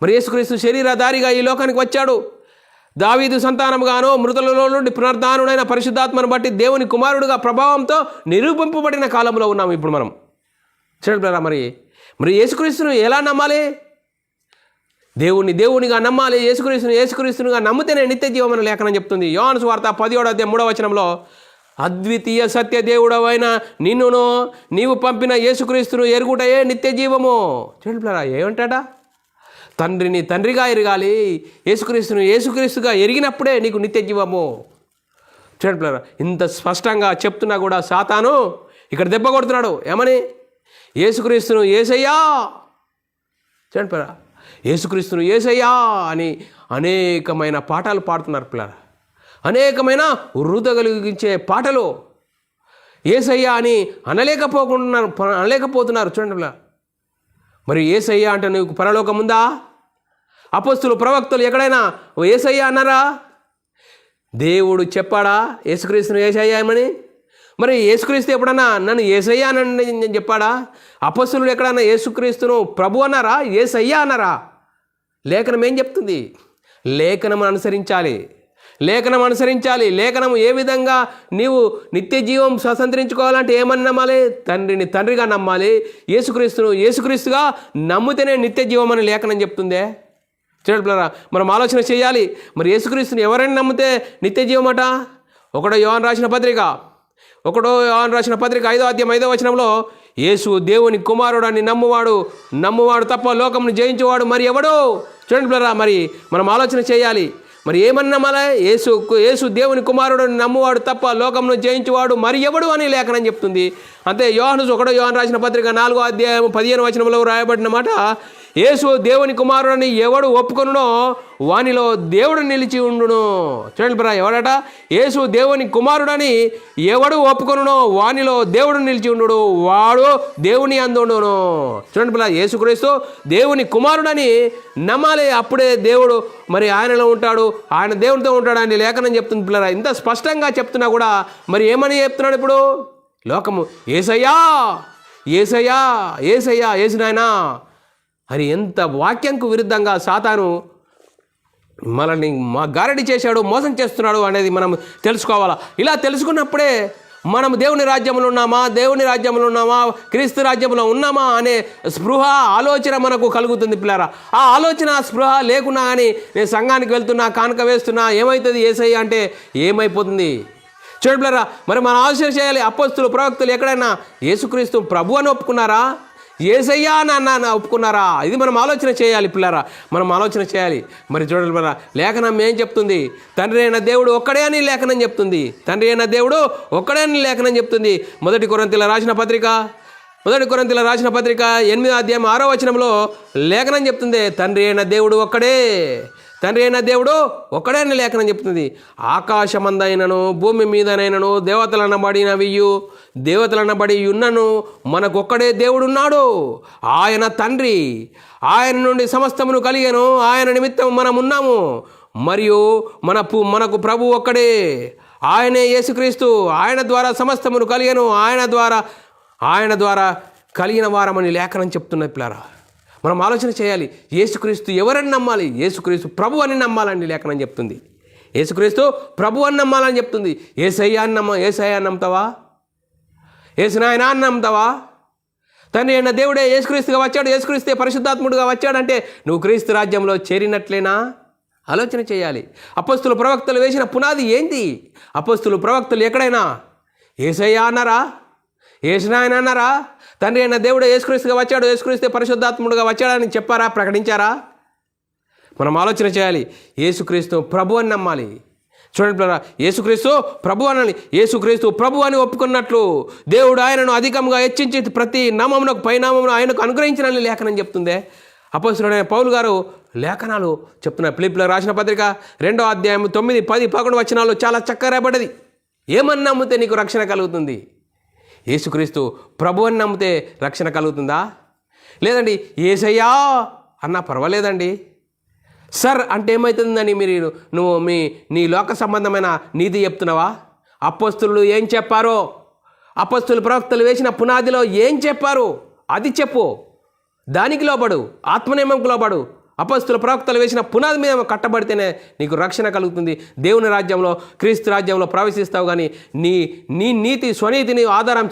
మరి యేసుక్రీస్తు శరీరధారిగా ఈ లోకానికి వచ్చాడు. దావీదు సంతానంగానో మృతులలో నుండి పునరుద్ధానుడైన పరిశుద్ధాత్మను బట్టి దేవుని కుమారుడుగా ప్రభావంతో నిరూపింపబడిన కాలంలో ఉన్నాము ఇప్పుడు మనం. చూడండి పిల్లారా, మరి యేసుక్రీస్తును ఎలా నమ్మాలి? దేవునిగా నమ్మాలి. యేసుక్రీస్తునిగా నమ్మితేనే నిత్య జీవం అని లేఖనం చెప్తుంది. యోహాను సువార్త 10:3 అద్వితీయ సత్య దేవుడవైన నిన్నును నీవు పంపిన యేసుక్రీస్తును ఎరుగుటయే నిత్య జీవము. చూడండి పిల్లరా, ఏమంటాడా? తండ్రిని తండ్రిగా ఎరగాలి, యేసుక్రీస్తుగా ఎరిగినప్పుడే నీకు నిత్య జీవము. చూడండి పిల్లరా, ఇంత స్పష్టంగా చెప్తున్నా కూడా సాతాను ఇక్కడ దెబ్బ కొడుతున్నాడు. ఏమని? యేసుక్రీస్తును యేసయ్యా. చూడండి పిల్లరా, యేసుక్రీస్తును యేసయ్యా అని అనేకమైన పాటలు పాడుతున్నారు పిల్లరా, అనేకమైన హృదయ కలిగించే పాటలు. యేసయ్యా అని అనలేకపోతున్నారు. చూడండి పిల్ల, మరి యేసయ్యా అంటే నీకు పరలోకం ఉందా? అపోస్తులు ప్రవక్తలు ఎక్కడైనా యేసయ్యా అన్నారా? దేవుడు చెప్పాడా యేసుక్రీస్తును యేసయ్యా అని? మరి యేసుక్రీస్తు ఎప్పుడన్నా నన్ను యేసయ్యా అని చెప్పాడా? అపోస్తులు ఎక్కడన్నా యేసుక్రీస్తును ప్రభు అన్నారా, యేసయ్యా అన్నారా? లేఖనం ఏం చెప్తుంది? లేఖనం అనుసరించాలి. లేఖనం ఏ విధంగా నీవు నిత్య జీవం స్వతంత్రించుకోవాలంటే ఏమని నమ్మాలి? తండ్రిని తండ్రిగా నమ్మాలి, యేసుక్రీస్తుగా నమ్మితేనే నిత్య జీవం అని లేఖనం చెప్తుందే. చూడండి పిల్లరా, మనం ఆలోచన చేయాలి. మరి యేసుక్రీస్తుని ఎవరైనా నమ్మితే నిత్య జీవం అట. ఒకటో యోహాను రాసిన పత్రిక 5:5 యేసు దేవుని కుమారుడని నమ్మువాడు తప్ప లోకమును జయించేవాడు మరి ఎవడు? చూడండి పిల్లరా, మరి మనం ఆలోచన చేయాలి. మరి ఏమని నమ్మాలి? యేసు దేవుని కుమారుడని నమ్మువాడు తప్ప లోకమును జయించేవాడు మరి ఎవడు అని లేఖనం చెప్తుంది. అంతే. యోహాను రాసిన పత్రిక 4:15 రాయబడిన మాట, యేసు దేవుని కుమారుడని ఎవడు ఒప్పుకొనునో వానిలో దేవుడు నిలిచి ఉండును. చూడండి బ్రా, ఎవడట? యేసు దేవుని కుమారుడని ఎవడు ఒప్పుకొనునో వానిలో దేవుడు నిలిచి ఉండును, వాడు దేవుని అందుండును. చూడండి బ్రా, యేసుక్రీస్తు దేవుని కుమారుడని నమ్మాలి, అప్పుడే దేవుడు మరి ఆయనలో ఉంటాడు, ఆయన దేవునితో ఉంటాడు అని లేఖనం చెప్తుంది పిల్లరా. ఇంత స్పష్టంగా చెప్తున్నా కూడా మరి ఏమని చెప్తున్నాడు ఇప్పుడు? లోకము యేసయ్యా యేసయ్యా యేసయ్యా యేసునాయనా అని ఎంత వాక్యంకు విరుద్ధంగా సాతాను మనల్ని గారడి చేశాడు, మోసం చేస్తున్నాడు అనేది మనం తెలుసుకోవాలా. ఇలా తెలుసుకున్నప్పుడే మనం దేవుని రాజ్యంలో ఉన్నామా, క్రీస్తు రాజ్యంలో ఉన్నామా అనే స్పృహ, ఆలోచన మనకు కలుగుతుంది పిల్లరా. ఆ ఆలోచన స్పృహ లేకున్నా కానీ నేను సంఘానికి వెళ్తున్నా, కానుక వేస్తున్నా, ఏమవుతుంది యేసయ్య అంటే ఏమైపోతుంది? చూడండి పిల్లరా, మరి మనం ఆలోచన చేయాలి. అపోస్తులు ప్రవక్తలు ఎక్కడైనా యేసుక్రీస్తు ప్రభు అని ఒప్పుకున్నారా, యేసయ్యా నాన్న ఒప్పుకున్నారా? ఇది మనం ఆలోచన చేయాలి పిల్లరా, మనం ఆలోచన చేయాలి. మరి చూడండి పిల్లరా, లేఖనం ఏం చెప్తుంది? తండ్రి అయిన దేవుడు ఒక్కడే అని లేఖనం చెప్తుంది. 1 కొరింథీయుల రాసిన పత్రిక 8:6 లేఖనం చెప్తుంది, తండ్రి అయిన దేవుడు ఒక్కడే అని లేఖనం చెప్తుంది. ఆకాశమందైనను భూమి మీదనైనను దేవతలనబడి ఉన్నను మనకొక్కడే దేవుడున్నాడు, ఆయన తండ్రి. ఆయన నుండి సమస్తమును కలిగెను, ఆయన నిమిత్తం మనం ఉన్నాము. మరియు మనకు ప్రభు ఒక్కడే, ఆయనే యేసుక్రీస్తు. ఆయన ద్వారా సమస్తమును కలిగెను, ఆయన ద్వారా కలిగిన వారమని లేఖనం చెప్తున్నది పిల్లరా. మనం ఆలోచన చేయాలి. యేసుక్రీస్తు ఎవరని నమ్మాలి? యేసుక్రీస్తు ప్రభు అని నమ్మాలని లేఖనం చెప్తుంది. యేసుక్రీస్తు ప్రభు అని నమ్మాలని చెప్తుంది. యేసయ్య అని నమ్ముతావా? యేసునాయన అని నమ్ముతావా? తండ్రి అయిన దేవుడే యేసుక్రీస్తుగా వచ్చాడు, యేసుక్రీస్తే పరిశుద్ధాత్ముడుగా వచ్చాడంటే నువ్వు క్రీస్తు రాజ్యంలో చేరినట్లేనా? ఆలోచన చేయాలి. అపొస్తలులు ప్రవక్తలు వేసిన పునాది ఏంటి? అపొస్తలులు ప్రవక్తలు ఎక్కడైనా యేసయ్య అన్నారా? యేసునాయన అన్నారా? తండ్రి అయిన దేవుడు యేసుక్రీస్తుగా వచ్చాడు, యేసుక్రీస్తే పరిశుద్ధాత్ముడుగా వచ్చాడని చెప్పారా, ప్రకటించారా? మనం ఆలోచన చేయాలి. యేసుక్రీస్తు ప్రభు అని నమ్మాలి. చూడండి, యేసుక్రీస్తు ప్రభు అనాలి. యేసుక్రీస్తు ప్రభు అని ఒప్పుకున్నట్లు దేవుడు ఆయనను అధికంగా హెచ్చించి ప్రతి నామమునకు పైనామమును ఆయనకు అనుగ్రహించినని లేఖనం చెప్తుందే. అపొస్తలుడైన పౌలు గారు లేఖనాలు చెప్తున్నారు. ఫిలిప్పీయులకు రాసిన పత్రిక 2వ అధ్యాయం 9, 10, 11 వచనాలు చాలా చక్కగా రాయబడ్డది. ఏమని నమ్మితే నీకు రక్షణ కలుగుతుంది? యేసుక్రీస్తు ప్రభు అని నమ్మితే రక్షణ కలుగుతుందా? లేదండి యేసయ్యా అన్నా పర్వాలేదండి. సర్ అంటే ఏమవుతుందని నువ్వు నీ లోక సంబంధమైన నీతి చెప్తున్నావా? అపొస్తలులు ఏం చెప్పారో, అపొస్తలులు ప్రవక్తలు వేసిన పునాదిలో ఏం చెప్పారు అది చెప్పు, దానికి లోబడు, ఆత్మనియమంకు లోబడు. అపొస్తలులు ప్రవక్తలు వేసిన పునాది మీద కట్టబడితేనే నీకు రక్షణ కలుగుతుంది. దేవుని రాజ్యంలో, క్రీస్తు రాజ్యంలో ప్రవేశిస్తావు. కానీ నీ నీతి స్వనీతిని ఆధారం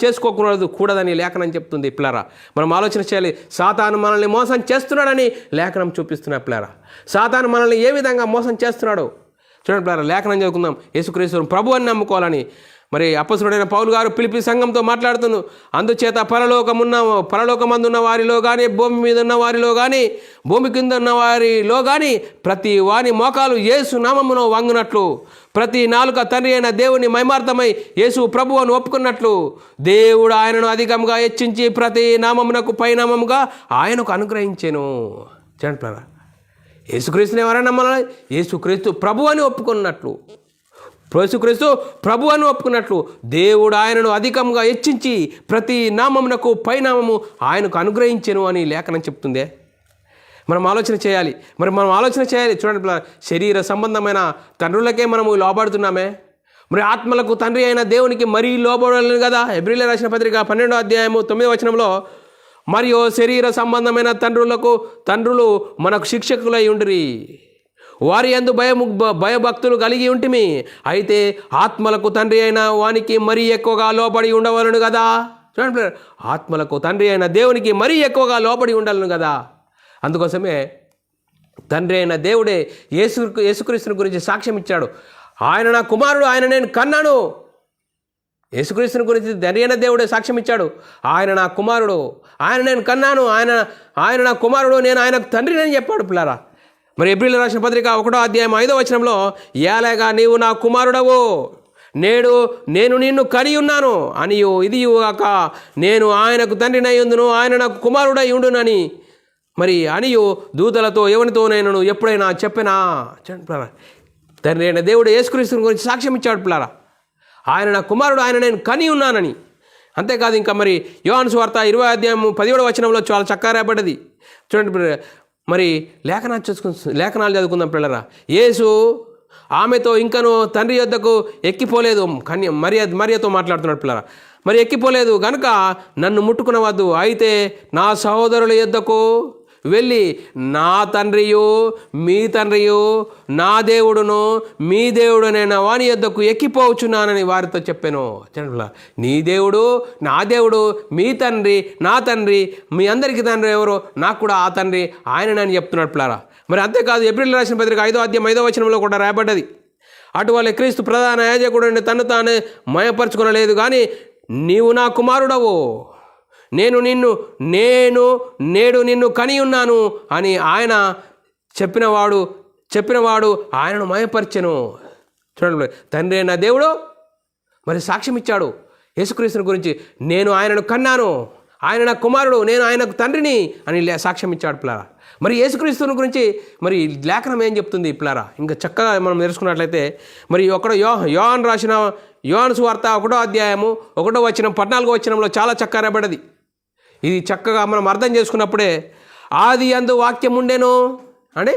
కూడదని లేఖనం చెప్తుంది. పిల్లరా, మనం ఆలోచన చేయాలి. సాతాను మనల్ని మోసం చేస్తున్నాడని లేఖనం చూపిస్తున్నా. పిల్లరా, సాతాను మనల్ని ఏ విధంగా మోసం చేస్తున్నాడు చూడండి. పిల్లరా, లేఖనం చదువుకుందాం. యేసుక్రీస్తును ప్రభు అని నమ్ముకోవాలని. మరి అపొస్తలుడైన పౌలు గారు ఫిలిప్పీ సంఘంతో మాట్లాడుతున్నాను. అందుచేత పరలోకమందున్న వారిలో కానీ, భూమి మీద ఉన్న వారిలో కానీ, భూమి కింద ఉన్న వారిలో కానీ ప్రతి వాని మోకాలు యేసు నామమును వంగునట్లు, ప్రతి నాలుక తండ్రి అయిన దేవుని మహిమార్థమై యేసు ప్రభు అని ఒప్పుకున్నట్లు దేవుడు ఆయనను అధికంగా హెచ్చించి ప్రతి నామమునకు పైనామముగా ఆయనకు అనుగ్రహించెను. చూడండి, యేసుక్రీస్తుని ఎవరైనా నమ్మాలి? యేసుక్రీస్తు ప్రభు అని ఒప్పుకున్నట్లు, యేసుక్రీస్తు ప్రభు అని ఒప్పుకున్నట్లు దేవుడు ఆయనను అధికంగా హెచ్చించి ప్రతి నామమునకు పైనామము ఆయనకు అనుగ్రహించెను అని లేఖనం చెప్తుందే. మనం ఆలోచన చేయాలి. చూడండి, శరీర సంబంధమైన తండ్రులకే మనము లోబడుతున్నామే, మరి ఆత్మలకు తండ్రి అయిన దేవునికి మరీ లోబడలేదు కదా. హెబ్రీయులకు రాసిన పత్రిక 12వ అధ్యాయము 9వ వచనంలో, మరియు శరీర సంబంధమైన తండ్రులు మనకు శిక్షకులై ఉండిరి, వారి యందు భయభక్తులు కలిగి ఉంటిమి, అయితే ఆత్మలకు తండ్రి అయిన వానికి మరీ ఎక్కువగా లోబడి ఉండవలను కదా. చూడండి, ఆత్మలకు తండ్రి అయిన దేవునికి మరీ ఎక్కువగా లోబడి ఉండాలను కదా. అందుకోసమే తండ్రి అయిన దేవుడే యేసుక్రీస్తుని గురించి సాక్ష్యం ఇచ్చాడు. ఆయన నా కుమారుడు, ఆయన నేను కన్నాను. యేసుక్రీస్తుని గురించి తండ్రి అయిన దేవుడే సాక్ష్యం ఇచ్చాడు. ఆయన నా కుమారుడు, ఆయన నేను కన్నాను, ఆయన నా కుమారుడు, నేను ఆయనకు తండ్రిని అని చెప్పాడు. పిల్లారా, మరి హెబ్రీయులకు రాసిన పత్రిక 1వ అధ్యాయం 5వ వచనంలో, ఏలాగా నీవు నా కుమారుడవు, నేను నిన్ను కని ఉన్నాను అనియు, ఇదియుగాక నేను ఆయనకు తండ్రినై ఉందును, ఆయన నాకు కుమారుడై ఉండునని మరి అనియు దూతలతో ఎవరితోనైనా ఎప్పుడైనా చెప్పినా. తండ్రి అయిన దేవుడు యేసుక్రీస్తుని గురించి సాక్ష్యం ఇచ్చాడు. పిల్లారా, ఆయన నా కుమారుడు, ఆయన నేను కని ఉన్నానని. అంతేకాదు, ఇంకా మరి యోహాను సువార్త 20వ అధ్యాయం 17వ వచనంలో చాలా చక్కగా రాయబడ్డది. చూడండి, మరి లేఖనాలు చదువుకుందాం. పిల్లరా, యేసు ఆమెతో ఇంకను తండ్రి యొద్దకు ఎక్కిపోలేదు, మరియతో మాట్లాడుతున్నాడు. పిల్లరా, మరి ఎక్కిపోలేదు గనుక నన్ను ముట్టుకునవద్దు, అయితే నా సహోదరుల యొద్దకు వెళ్ళి నా తండ్రియు మీ తండ్రియు, నా దేవుడును మీ దేవుడునైన వాని యొద్దకు ఎక్కిపోవచ్చున్నానని వారితో చెప్పాను. నీ దేవుడు నా దేవుడు, మీ తండ్రి నా తండ్రి, మీ అందరికీ తండ్రి ఎవరు? నాకు కూడా ఆ తండ్రి ఆయనని చెప్తున్నాడు. పిల్లారా, మరి అంతేకాదు, హెబ్రీయులకు రాసిన పత్రిక 5వ అధ్యాయం 5వ వచనంలో కూడా రాయబడ్డది. అటువలే క్రీస్తు ప్రధాన యాజకుడు తను తాను మయపరుచుకొనలేదు, కానీ నీవు నా కుమారుడవు, నేడు నిన్ను కని ఉన్నాను అని ఆయన చెప్పినవాడు ఆయనను మయపరిచెను. చూడండి, తండ్రి అయిన దేవుడు మరి సాక్ష్యం ఇచ్చాడు యేసుక్రీస్తుని గురించి. నేను ఆయనను కన్నాను, ఆయన నా కుమారుడు, నేను ఆయనకు తండ్రిని అని సాక్ష్యం ఇచ్చాడు. పిల్లారా, మరి యేసుక్రీస్తుని గురించి మరి లేఖనం ఏం చెప్తుంది? పిల్లారా, ఇంకా చక్కగా మనం తెలుసుకున్నట్లయితే, మరి యోహాను రాసిన యోహాను సువార్త 1వ అధ్యాయము 1వ వచనం 14వ వచనంలో చాలా చక్కగా రాయబడ్డది. ఇది చక్కగా మనం అర్థం చేసుకున్నప్పుడే, ఆది యందు వాక్యం ఉండెను అంటే,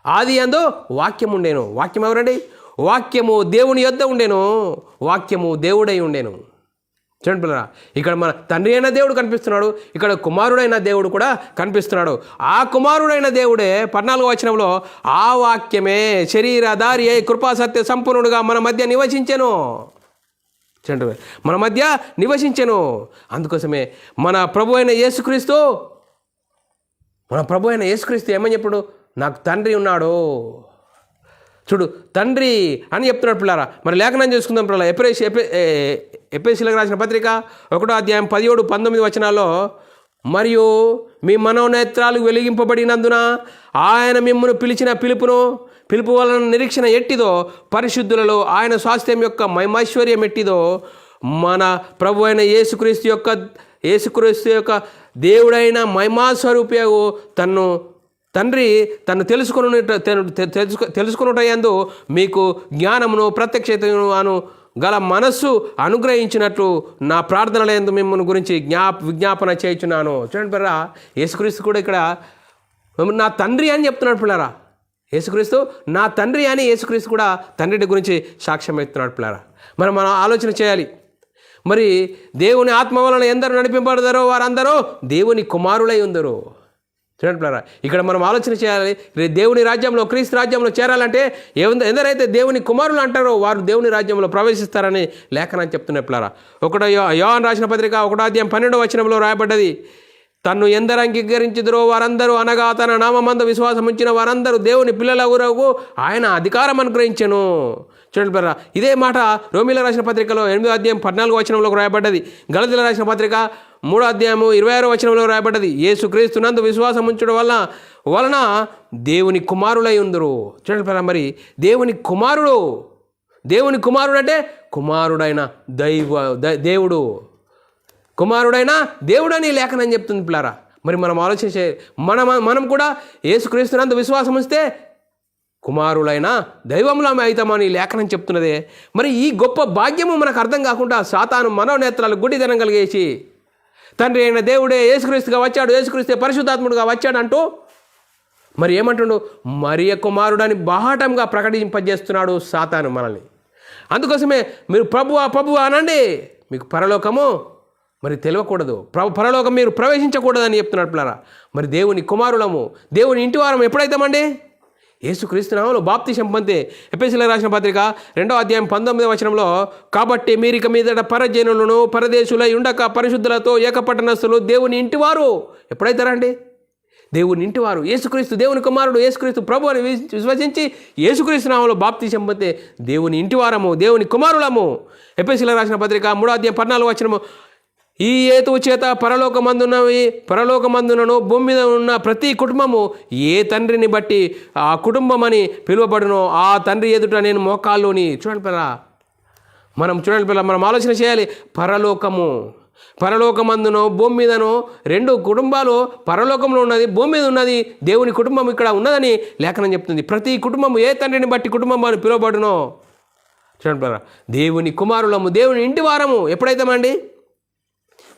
ఆది యందు వాక్యం ఉండెను. వాక్యం ఎవరండి? వాక్యము దేవుని యొద్ద ఉండెను, వాక్యము దేవుడై ఉండెను. చూడండి పిల్లరా, ఇక్కడ మన తండ్రి అయిన దేవుడు కనిపిస్తున్నాడు, ఇక్కడ కుమారుడైన దేవుడు కూడా కనిపిస్తున్నాడు. ఆ కుమారుడైన దేవుడే 14వ వచనంలో, ఆ వాక్యమే శరీరధారి అయి కృపా సత్య సంపూర్ణుడుగా మన మధ్య నివసించెను. చూడండి, మన మధ్య నివసించెను. అందుకోసమే మన ప్రభు అయిన యేసుక్రీస్తు ఏమని చెప్పాడు? నాకు తండ్రి ఉన్నాడు. చూడు, తండ్రి అని చెప్తున్నాడు పిల్లారా. మరి లేఖనం చేసుకుందాం పిల్లల. ఎఫెసీయులకు రాసిన పత్రిక 1వ అధ్యాయం 17-19 వచనాల్లో, మరియు మీ మనోనేత్రాలు వెలిగింపబడినందున ఆయన మిమ్మును పిలిచిన పిలుపు వలన నిరీక్షణ ఎట్టిదో, పరిశుద్ధులలో ఆయన స్వాస్థ్యం యొక్క మహిమైశ్వర్యం ఎట్టిదో, మన ప్రభు అయిన యేసుక్రీస్తు యొక్క దేవుడైన మహిమాస్వరూపియు తండ్రి తను తెలుసుకొనుటయందు మీకు జ్ఞానమును ప్రత్యక్షతను గల మనస్సు అనుగ్రహించినట్లు నా ప్రార్థనలందు మిమ్మల్ని గురించి విజ్ఞాపన చేయుచున్నాను. చూడండి పిల్లరా, యేసుక్రీస్తు కూడా ఇక్కడ నా తండ్రి అని చెప్తున్నాడు పిల్లరా. యేసుక్రీస్తు నా తండ్రి అని యేసుక్రీస్తు కూడా తండ్రి గురించి సాక్ష్యం ఇస్తున్నాడు పిల్లరా. మనం ఆలోచన చేయాలి. మరి దేవుని ఆత్మ వలన ఎందరూ నడిపింపబడతారో వారందరూ దేవుని కుమారులై ఉందరు. చూడండి పిల్లరా, ఇక్కడ మనం ఆలోచన చేయాలి. దేవుని రాజ్యంలో, క్రీస్తు రాజ్యంలో చేరాలంటే ఎందరైతే దేవుని కుమారులు అంటారో వారు దేవుని రాజ్యంలో ప్రవేశిస్తారని లేఖనం చెప్తున్నాయి పిల్లరా. యోహాను రాసిన పత్రిక 1వ అధ్యాయం 12వ వచనంలో రాయబడ్డది, తన్ను ఎందరు అంగీకరించుదురో వారందరూ, అనగా తన నామమందు విశ్వాసం ఉంచిన వారందరూ దేవుని పిల్లల ఊరకు ఆయన అధికారం అనుగ్రహించెను. చూడండి పిల్లరా, ఇదే మాట రోమీయులకు రాసిన పత్రికలో 8వ అధ్యాయం 14వ వచనంలో రాయబడ్డది. గలతీయులకు రాసిన పత్రిక 3వ అధ్యాయము 26వ వచనంలో రాయబడ్డది, యేసుక్రీస్తునందు విశ్వాసం ఉంచడం వలన దేవుని కుమారులై ఉందరు. చూడండి పిల్లరా, మరి దేవుని కుమారుడు అంటే కుమారుడైన దేవుడు, కుమారుడైన దేవుడు అని లేఖనం చెప్తుంది పిల్లారా. మరి మనం ఆలోచించే మనం కూడా యేసుక్రీస్తునందు విశ్వాసం ఉంచితే కుమారులైన దైవంలో అవుతామని లేఖనం చెప్తున్నదే. మరి ఈ గొప్ప భాగ్యము మనకు అర్థం కాకుండా సాతాను మనోనేత్రాలు గుడ్డితనం కలిగేసి తండ్రి అయిన దేవుడే యేసుక్రీస్తుగా వచ్చాడు, యేసుక్రీస్తే పరిశుద్ధాత్ముడుగా వచ్చాడంటూ మరి ఏమంటుండు? మరియ కుమారుడని బాహాటంగా ప్రకటింపజేస్తున్నాడు సాతాను మనల్ని. అందుకోసమే మీరు ప్రభువా అనండి, మీకు పరలోకము మరి తెలియకూడదు, పరలోకం మీరు ప్రవేశించకూడదని చెప్తున్నాడు పిల్లరా. మరి దేవుని కుమారులము, దేవుని ఇంటి వారం ఎప్పుడైతామండి? యేసుక్రీస్తు నామములో బాప్తిసం పొందితే. ఎఫెసీయులకు రాసిన పత్రిక 2వ అధ్యాయం 19వ వచనంలో, కాబట్టి మీరిక మీదట పరజనులను పరదేశులై ఉండక పరిశుద్ధులతో ఏకపట్టణస్థులు దేవుని ఇంటివారు ఎప్పుడైతారండి? దేవుని ఇంటివారు, యేసుక్రీస్తు దేవుని కుమారుడు, యేసుక్రీస్తు ప్రభు అని విశ్వసించి యేసుక్రీస్తు నామములో బాప్తిసం పొందితే దేవుని ఇంటివారము, దేవుని కుమారులము. ఎఫెసీయులకు రాసిన పత్రిక 3వ అధ్యాయం 14వ వచనము, ఈ హేతువు చేత పరలోకమందునను భూమి మీద ఉన్న ప్రతి కుటుంబము ఏ తండ్రిని బట్టి ఆ కుటుంబం అని పిలువబడునో ఆ తండ్రి ఎదుట నేను మోకాల్లోని. చూడండి పిల్ల, మనం ఆలోచన చేయాలి. పరలోకమందునో భూమి మీదనో 2 కుటుంబాలు, పరలోకంలో ఉన్నది, భూమి మీద ఉన్నది, దేవుని కుటుంబం ఇక్కడ ఉన్నదని లేఖనం చెప్తుంది. ప్రతి కుటుంబము ఏ తండ్రిని బట్టి కుటుంబం అని పిలువబడునో. చూడండి పిల్ల, దేవుని కుమారులము, దేవుని ఇంటి వారము ఎప్పుడైతామండి?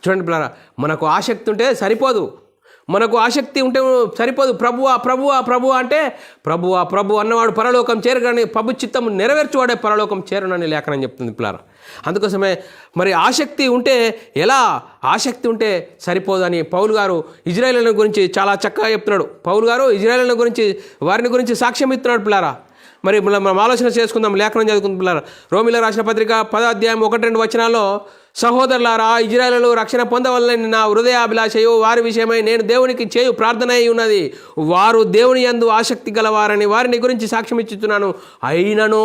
చూడండి పిల్లరా, మనకు ఆసక్తి ఉంటే సరిపోదు, ప్రభు అంటే ప్రభు అన్నవాడు పరలోకం చేరగానే ప్రభు చిత్తము నెరవేర్చువాడే పరలోకం చేరనని లేఖనం చెప్తుంది పిల్లరా. అందుకోసమే మరి ఆసక్తి ఉంటే సరిపోదని పౌలు గారు ఇజ్రాయేలుల గురించి చాలా చక్కగా చెప్తున్నాడు. పౌలు గారు ఇజ్రాయేలుల గురించి, వారిని గురించి సాక్ష్యం ఇస్తున్నాడు పిల్లరా. మరి మనం ఆలోచన చేసుకుందాం, లేఖనం చదువుకుందాం పిల్లరా. రోమీయులకు రాసిన పత్రిక 10వ అధ్యాయం 1-2 వచనాల్లో, సహోదరులారా, ఇజ్రాయేలు రక్షణ పొందవలనని నా హృదయాభిలాషయు వారి విషయమై నేను దేవునికి చేయు ప్రార్థన అయి ఉన్నది. వారు దేవుని యందు ఆసక్తి గలవారని వారిని గురించి సాక్ష్యం ఇచ్చుతున్నాను. అయినను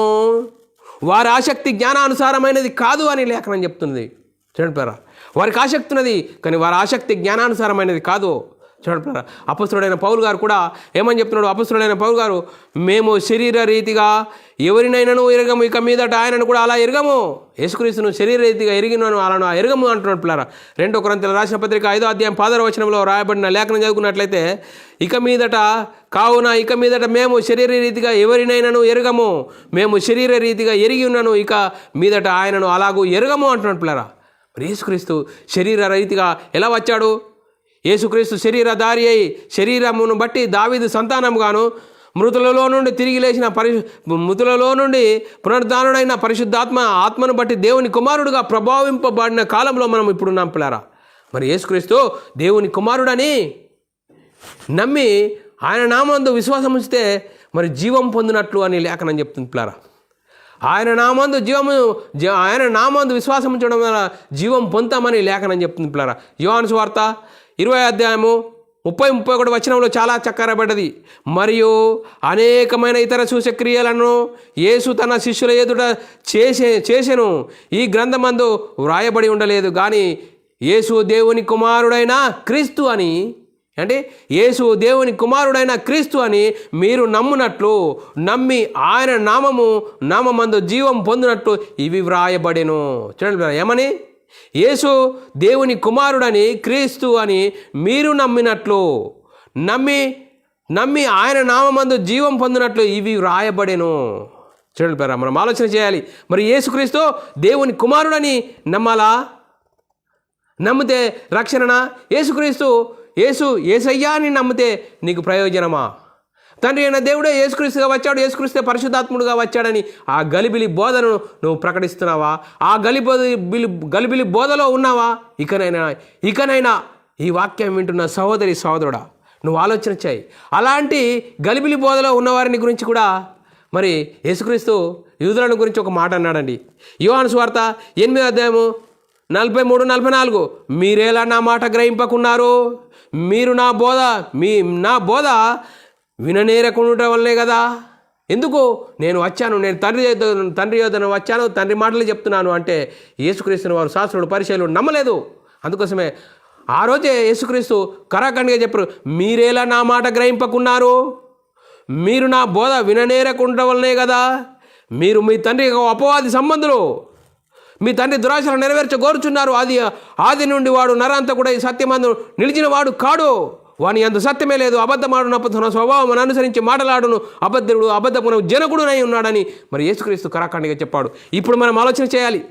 వారి ఆసక్తి జ్ఞానానుసారమైనది కాదు అని లేఖనం చెప్తుంది. చూడండి పిల్లరా, వారికి ఆసక్తి ఉన్నది కానీ వారి ఆసక్తి జ్ఞానానుసారమైనది కాదు. చూడండి, అపొస్తలుడైన పౌలు గారు కూడా ఏమని చెప్తున్నాడు? అపొస్తలుడైన పౌలు గారు, మేము శరీర రీతిగా ఎవరినైనాను ఎరగము, ఇక మీదట ఆయనను కూడా అలా ఎరగము. యేసుక్రీస్తును శరీర రీతిగా ఎరిగినాను, అలా ఎరగము అంటున్నాడు పిల్లరా. 2 కొరింథీయులకు రాసిన పత్రిక 5వ అధ్యాయం 16వ వచనంలో రాయబడిన లేఖనం చదువుకున్నట్లయితే, ఇక మీదట మేము శరీర రీతిగా ఎవరినైనాను ఎరగము, మేము శరీర రీతిగా ఎరిగి ఉన్నాను, ఇక మీదట ఆయనను అలాగూ ఎరగము అంటున్నాడు పిల్లరా. మరి యేసుక్రీస్తు శరీర రీతిగా ఎలా వచ్చాడు? యేసుక్రీస్తు శరీరధారి అయి శరీరమును బట్టి దావీదు సంతానముగాను, మృతులలో నుండి తిరిగి లేచిన మృతులలో నుండి పునరుద్ధానుడైన ఆత్మను బట్టి దేవుని కుమారుడుగా ప్రభావింపబడిన కాలంలో మనం ఇప్పుడు ఉన్నాం పిల్లారా. మరి యేసుక్రీస్తు దేవుని కుమారుడని నమ్మి ఆయన నామందు విశ్వాసం ఉంచితే మరి జీవం పొందినట్లు అని లేఖనం చెప్తుంది పిల్లారా. ఆయన నామందు విశ్వాసం ఉంచడం వల్ల జీవం పొందుతామని లేఖనం చెప్తుంది పిల్లరా. యోహాను సువార్త 20:30-31 వచనంలో చాలా చక్కరబడ్డది. మరియు అనేకమైన ఇతర సూచక్రియలను యేసు తన శిష్యుల ఎదుట చేసెను. ఈ గ్రంథమందు వ్రాయబడి ఉండలేదు కానీ యేసు దేవుని కుమారుడైన క్రీస్తు అని, అంటే యేసు దేవుని కుమారుడైన క్రీస్తు అని మీరు నమ్మి ఆయన నామందు జీవం పొందినట్లు ఇవి వ్రాయబడెను. చూడండి ఏమని, యేసు దేవుని కుమారుడని క్రీస్తు అని మీరు నమ్మి ఆయన నామందు జీవం పొందినట్లు ఇవి వ్రాయబడెను. చూడండి మనం ఆలోచన చేయాలి. మరి యేసుక్రీస్తు దేవుని కుమారుడని నమ్మాలా? నమ్మితే రక్షణనా? యేసయ్యా అని నమ్మితే నీకు ప్రయోజనమా? తండ్రి అయిన దేవుడే యేసుక్రీస్తుగా వచ్చాడు, యేసుక్రీస్తే పరిశుద్ధాత్ముడుగా వచ్చాడని ఆ గలిబిలి బోధను నువ్వు ప్రకటిస్తున్నావా? ఆ గలిబిలి బోధలో ఉన్నావా? ఇకనైనా ఈ వాక్యం వింటున్న సహోదరుడా, నువ్వు ఆలోచన చేయి. అలాంటి గలిబిలి బోధలో ఉన్నవారిని గురించి కూడా మరి యేసుక్రీస్తు యూదులను గురించి ఒక మాట అన్నాడండి. యోహాను సువార్త 8:43-44 మీరేలా నా మాట గ్రహింపకున్నారు? మీరు నా బోధ విననేరకుండటం వల్లే కదా. ఎందుకు నేను వచ్చాను, నేను తండ్రి యొద్దకు వచ్చాను, తండ్రి మాటలు చెప్తున్నాను అంటే యేసుక్రీస్తుని వారు శాస్త్రుడు పరిచయులు నమ్మలేదు. అందుకోసమే ఆ రోజే యేసుక్రీస్తు కరాఖండిగా చెప్పారు, మీరేలా నా మాట గ్రహింపకున్నారు? మీరు నా బోధ విననేరకుండటం వల్లనే కదా. మీరు మీ తండ్రి అపవాది సంబంధులు, మీ తండ్రి దురాశలు నెరవేర్చగోరుచున్నారు. ఆది నుండి వాడు నరంతా కూడా ఈ సత్యమందు నిలిచిన వాడు కాడు, వాని అందు సత్యమే లేదు. అబద్ధమాడునప్పుడు తన స్వభావం అనుసరించి మాటలాడును, అబద్ధమున జనకుడునై ఉన్నాడని మరి యేసుక్రీస్తు కరాఖండిగా చెప్పాడు. ఇప్పుడు మనం ఆలోచన చేయాలి.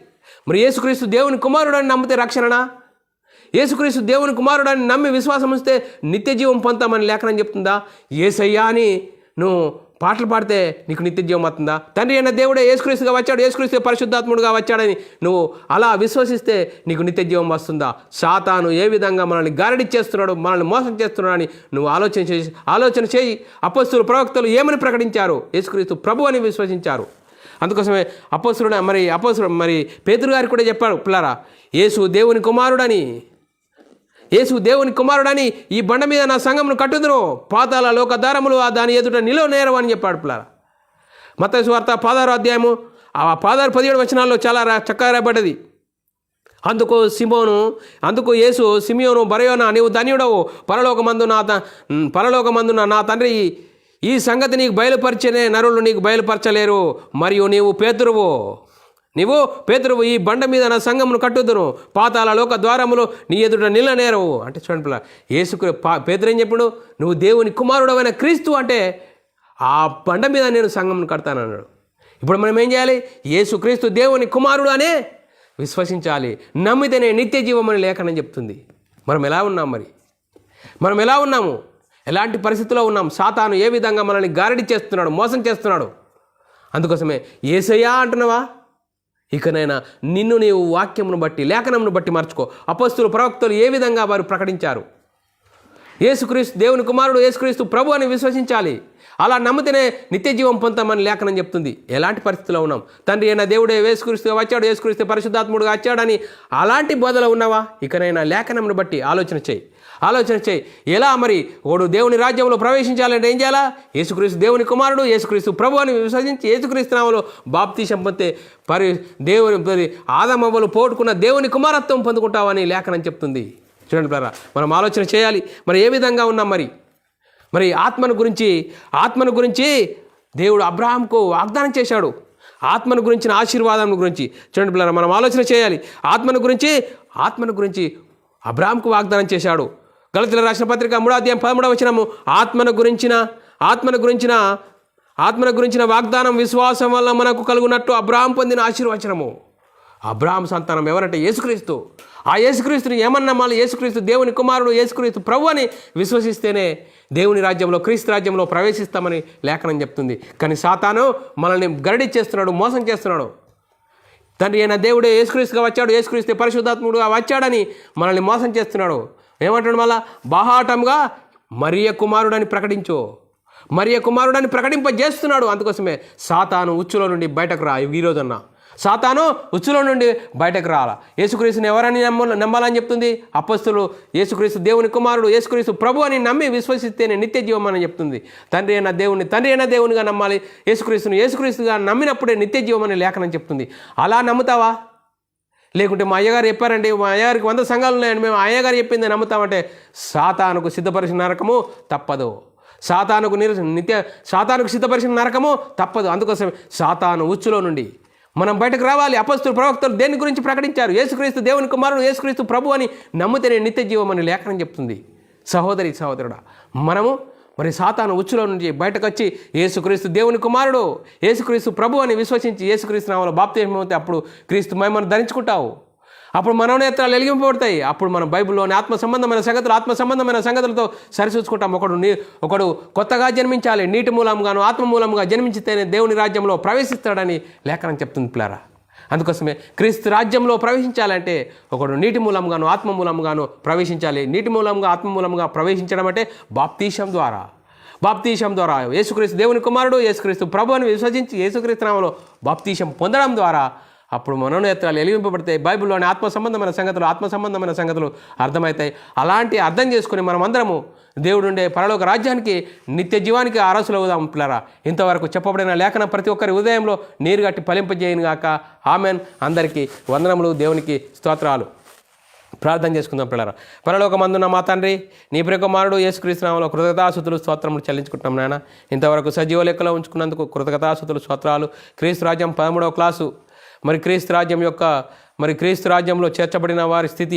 మరి యేసుక్రీస్తు దేవుని కుమారుడని నమ్మితే రక్షణనా? యేసుక్రీస్తు దేవుని కుమారుడని నమ్మి విశ్వాసం ఉంచితే నిత్య జీవం పొందుతామని లేఖనం చెప్తుందా? యేసయ్యా అని నువ్వు పాటలు పాడితే నీకు నిత్య జీవం అవుతుందా? తండ్రి అయిన దేవుడే యేసుక్రీస్తుగా వచ్చాడు, యేసుక్రీస్తు పరిశుద్ధాత్ముడుగా వచ్చాడని నువ్వు అలా విశ్వసిస్తే నీకు నిత్య జీవం వస్తుందా? సాతాను ఏ విధంగా మనల్ని గారడిచ్చేస్తున్నాడు, మనల్ని మోసం చేస్తున్నాడు అని నువ్వు ఆలోచన చేయి. అపొస్తలులు ప్రవక్తలు ఏమని ప్రకటించారు? యేసుక్రీస్తు ప్రభు అని విశ్వసించారు. అందుకోసమే అపొస్తలుడు పేతురు గారికి కూడా చెప్పాడు, పిల్లరా, యేసు దేవుని కుమారుడని ఈ బండ మీద నా సంఘమును కట్టుదును, పాతాళ లోక ద్వారములు దాని ఎదుట నిలవనేరవు అని చెప్పాడు. పిల్లరా, మత్తయి సువార్త 16 ఆ 17 వచనాల్లో చాలా చక్కగా రాయబడ్డది. అందుకు యేసు సిమియోను, బరయోనా, నీవు ధన్యుడవు, పరలోకమందున నా తండ్రి ఈ సంగతి నీకు బయలుపరిచనే, నరులు నీకు బయలుపరచలేరు. మరియు నీవు పేతురువు, ఈ బండ మీద నా సంఘమును కట్టుదును, పాతాళ లోక ద్వారములు నీ ఎదుట నిలనేరవు. అంటే చూడండి పిల్ల, పేతురు ఏం చెప్పాడు? నువ్వు దేవుని కుమారుడమైన క్రీస్తు అంటే ఆ బండ మీద నేను సంఘమును కడతాను అన్నాడు. ఇప్పుడు మనం ఏం చేయాలి? యేసుక్రీస్తు దేవుని కుమారుడు అనే విశ్వసించాలి. నమ్మితేనే నిత్య జీవం అని లేఖనం చెప్తుంది. మనం ఎలా ఉన్నాము? ఎలాంటి పరిస్థితుల్లో ఉన్నాం? సాతాను ఏ విధంగా మనల్ని గారడి చేస్తున్నాడు, మోసం చేస్తున్నాడు. అందుకోసమే యేసయ్యా అంటున్నావా? ఇకనైనా నిన్ను నీవు వాక్యమును బట్టి, లేఖనమును బట్టి మార్చుకో. అపొస్తలులు ప్రవక్తలు ఏ విధంగా వారు ప్రకటించారు? యేసుక్రీస్తు దేవుని కుమారుడు, యేసుక్రీస్తు ప్రభు అని విశ్వసించాలి. అలా నమ్మితేనే నిత్య జీవం పొందుతామని లేఖనం చెప్తుంది. ఎలాంటి పరిస్థితిలో ఉన్నాం? తండ్రి అయిన దేవుడే యేసుక్రీస్తుగా వచ్చాడు, యేసుక్రీస్తు పరిశుద్ధాత్ముడుగా వచ్చాడని అలాంటి బోధలో ఉన్నావా? ఇకనైనా లేఖనమును బట్టి ఆలోచన చేయి. ఎలా మరి వాడు దేవుని రాజ్యంలో ప్రవేశించాలంటే ఏం చేయాలా? యేసుక్రీస్తు దేవుని కుమారుడు, యేసుక్రీస్తు ప్రభు అని విశ్వసించి యేసుక్రీస్తు నామములో బాప్తిసం పొందితే దేవుని ఆదమవ్వలు పోగొట్టుకున్న దేవుని కుమారత్వం పొందుకుంటావని లేఖనం చెప్తుంది. చూడండి పిల్లరా, మనం ఆలోచన చేయాలి. మరి ఏ విధంగా ఉన్నాం? మరి ఆత్మను గురించి దేవుడు అబ్రహాంకు వాగ్దానం చేశాడు. ఆత్మను గురించిన ఆశీర్వాదం గురించి చూడండి పిల్లరా, మనం ఆలోచన చేయాలి. ఆత్మను గురించి అబ్రహాంకు వాగ్దానం చేశాడు. గలతీయులకు రాసిన పత్రిక 3:13 వచనము, ఆత్మను గురించిన వాగ్దానం విశ్వాసం వల్ల మనకు కలుగునట్టు అబ్రహాం పొందిన ఆశీర్వచనము. అబ్రహాం సంతానం ఎవరంటే యేసుక్రీస్తు. ఆ యేసుక్రీస్తుని ఏమన్నా మళ్ళీ యేసుక్రీస్తు దేవుని కుమారుడు, యేసుక్రీస్తు ప్రభు అని విశ్వసిస్తేనే దేవుని రాజ్యంలో, క్రీస్తు రాజ్యంలో ప్రవేశిస్తామని లేఖనం చెప్తుంది. కానీ సాతాను మనల్ని గరడిచ్చేస్తున్నాడు, మోసం చేస్తున్నాడు. తండ్రి అయిన దేవుడే యేసుక్రీస్తుగా వచ్చాడు, యేసుక్రీస్తు పరిశుద్ధాత్ముడుగా వచ్చాడని మనల్ని మోసం చేస్తున్నాడు. ఏమంటాడు? మళ్ళా బాహాటంగా మరియ కుమారుడని ప్రకటించు. మరియ కుమారుడని ప్రకటింపజేస్తున్నాడు. అందుకోసమే సాతాను ఉచ్చులో నుండి బయటకు రా. ఈరోజన్నా సాతాను ఉచ్చులో నుండి బయటకు రాలా. యేసుక్రీస్తుని ఎవరని నమ్మాలని చెప్తుంది? అపొస్తలులు యేసుక్రీస్తు దేవుని కుమారుడు, యేసుక్రీస్తు ప్రభు అని నమ్మి విశ్వసిస్తేనే నిత్య జీవం అని చెప్తుంది. తండ్రి అయిన దేవునిగా నమ్మాలి. యేసుక్రీస్తుగా నమ్మినప్పుడే నిత్య జీవం అని లేఖనం చెప్తుంది. అలా నమ్ముతావా? లేకుంటే మా అయ్యగారు చెప్పారండి, మా అయ్యగారికి 100 సంఘాలు ఉన్నాయండి, మేము అయ్యగారు చెప్పింది నమ్ముతామంటే సాతానుకు సిద్ధపరిచిన నరకము తప్పదు. సాతానుకు సిద్ధపరిచిన నరకము తప్పదు. అందుకోసం సాతాను ఉచ్చులో నుండి మనం బయటకు రావాలి. అపొస్తలులు ప్రవక్తలు దేని గురించి ప్రకటించారు? యేసుక్రీస్తు దేవుని కుమారుడు, యేసుక్రీస్తు ప్రభు అని నమ్మితేనే నిత్య జీవం అని లేఖనం చెప్తుంది. సహోదరుడా, మనము మరి సాతాను ఉచ్చులో నుంచి బయటకు వచ్చి యేసుక్రీస్తు దేవుని కుమారుడు, యేసుక్రీస్తు ప్రభు అని విశ్వసించి యేసుక్రీస్తు నామములో బాప్తిస్మం పొందితే అప్పుడు క్రీస్తు మహిమను ధరించుకుంటావు. అప్పుడు మనోనేత్రాలు వెలిగింపబడతాయి. అప్పుడు మనం బైబిల్లోని ఆత్మ సంబంధమైన సంగతులతో సరిచూసుకుంటాం. ఒకడు కొత్తగా జన్మించాలి, నీటి మూలంగాను ఆత్మ మూలంగా జన్మించితేనే దేవుని రాజ్యంలో ప్రవేశిస్తాడని లేఖనం చెప్తుంది పిల్లరా. అందుకోసమే క్రీస్తు రాజ్యంలో ప్రవేశించాలంటే ఒకడు నీటి మూలంగాను ఆత్మ మూలంగాను ప్రవేశించాలి. నీటి మూలంగా ఆత్మ మూలంగా ప్రవేశించడం అంటే బాప్తీసం ద్వారా యేసుక్రీస్తు దేవుని కుమారుడు, యేసుక్రీస్తు ప్రభు అని విశ్వసించి యేసుక్రీస్తు నామములో బాప్తీసం పొందడం ద్వారా అప్పుడు మనోనేత్రాలు వెలిగింపబడతాయి. బైబిల్లోని ఆత్మ సంబంధమైన సంగతులు అర్థమవుతాయి. అలాంటి అర్థం చేసుకుని మనమందరము దేవుడుండే పరలోక రాజ్యానికి నిత్య జీవానికి ఆరసులు అవుదాం పిల్లరా. ఇంతవరకు చెప్పబడిన లేఖనం ప్రతి ఒక్కరి ఉదయంలో నీరు గట్టి ఫలింపజేయను గాక. ఆమెన్. అందరికీ వందనములు, దేవునికి స్తోత్రాలు. ప్రార్థన చేసుకుందాం పిల్లరా. పరలోకమందున్న మా తండ్రి, నీ ప్రియ కుమారుడు యేసుక్రీస్తు నామములో కృతజ్ఞతాస్తుతులు స్తోత్రములు చెల్లించుకుంటున్నాం నాయన. ఇంతవరకు సజీవ లెక్కలో ఉంచుకున్నందుకు కృతజ్ఞతాస్తుతులు స్తోత్రాలు. క్రీస్తు రాజ్యం 13వ క్లాసు. క్రీస్తు రాజ్యంలో చేర్చబడిన వారి స్థితి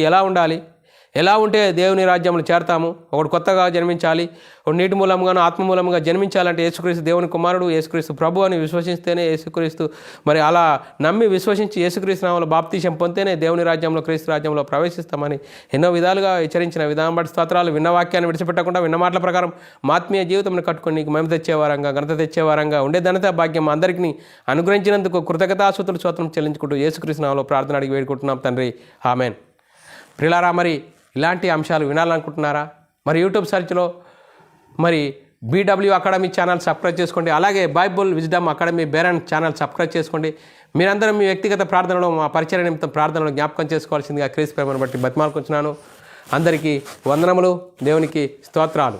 ఎలా ఉంటే దేవుని రాజ్యంలో చేరతాము? ఒకడు కొత్తగా జన్మించాలి, ఒక నీటి మూలంగాను ఆత్మ మూలంగా జన్మించాలంటే యేసుక్రీస్తు దేవుని కుమారుడు, యేసుక్రీస్తు ప్రభు అని విశ్వసిస్తేనే యేసుక్రీస్తు అలా నమ్మి విశ్వసించి యేసుక్రీస్తు నామములో బాప్తీసం పొందితేనే దేవుని రాజ్యంలో క్రీస్తు రాజ్యంలో ప్రవేశిస్తామని ఎన్నో విధాలుగా హెచ్చరించిన విధానం బట్టి స్తోత్రాలు. విన్న వాక్యాన్ని విడిచిపెట్టకుండా విన్న మాటల ప్రకారం ఆత్మీయ జీవితంను కట్టుకొని నీకు మహిమ తెచ్చేవారంగా, ఘనత తెచ్చేవారంగా ఉండే ఘనత భాగ్యం అందరికీ అనుగ్రహించినందుకు కృతజ్ఞతాస్తుతులు స్తోత్రం చెల్లించుకుంటూ యేసుక్రీస్తు నామములో ప్రార్థన అడిగి వేడుకుంటున్నాం తండ్రి. ఆమెన్. ప్రియులారా, ఇలాంటి అంశాలు వినాలనుకుంటున్నారా? యూట్యూబ్ సెర్చ్లో BW అకాడమీ ఛానల్ సబ్స్క్రైబ్ చేసుకోండి. అలాగే బైబుల్ విజ్డమ్ అకాడమీ బేరన్ ఛానల్ సబ్స్క్రైబ్ చేసుకోండి. మీరందరం మీ వ్యక్తిగత ప్రార్థనలో మా పరిచయ నిమిత్తం ప్రార్థనలో జ్ఞాపకం చేసుకోవాల్సిందిగా క్రీస్తు ప్రేమను బట్టి బతిమాలుకుంటున్నాను. అందరికీ వందనములు, దేవునికి స్తోత్రాలు.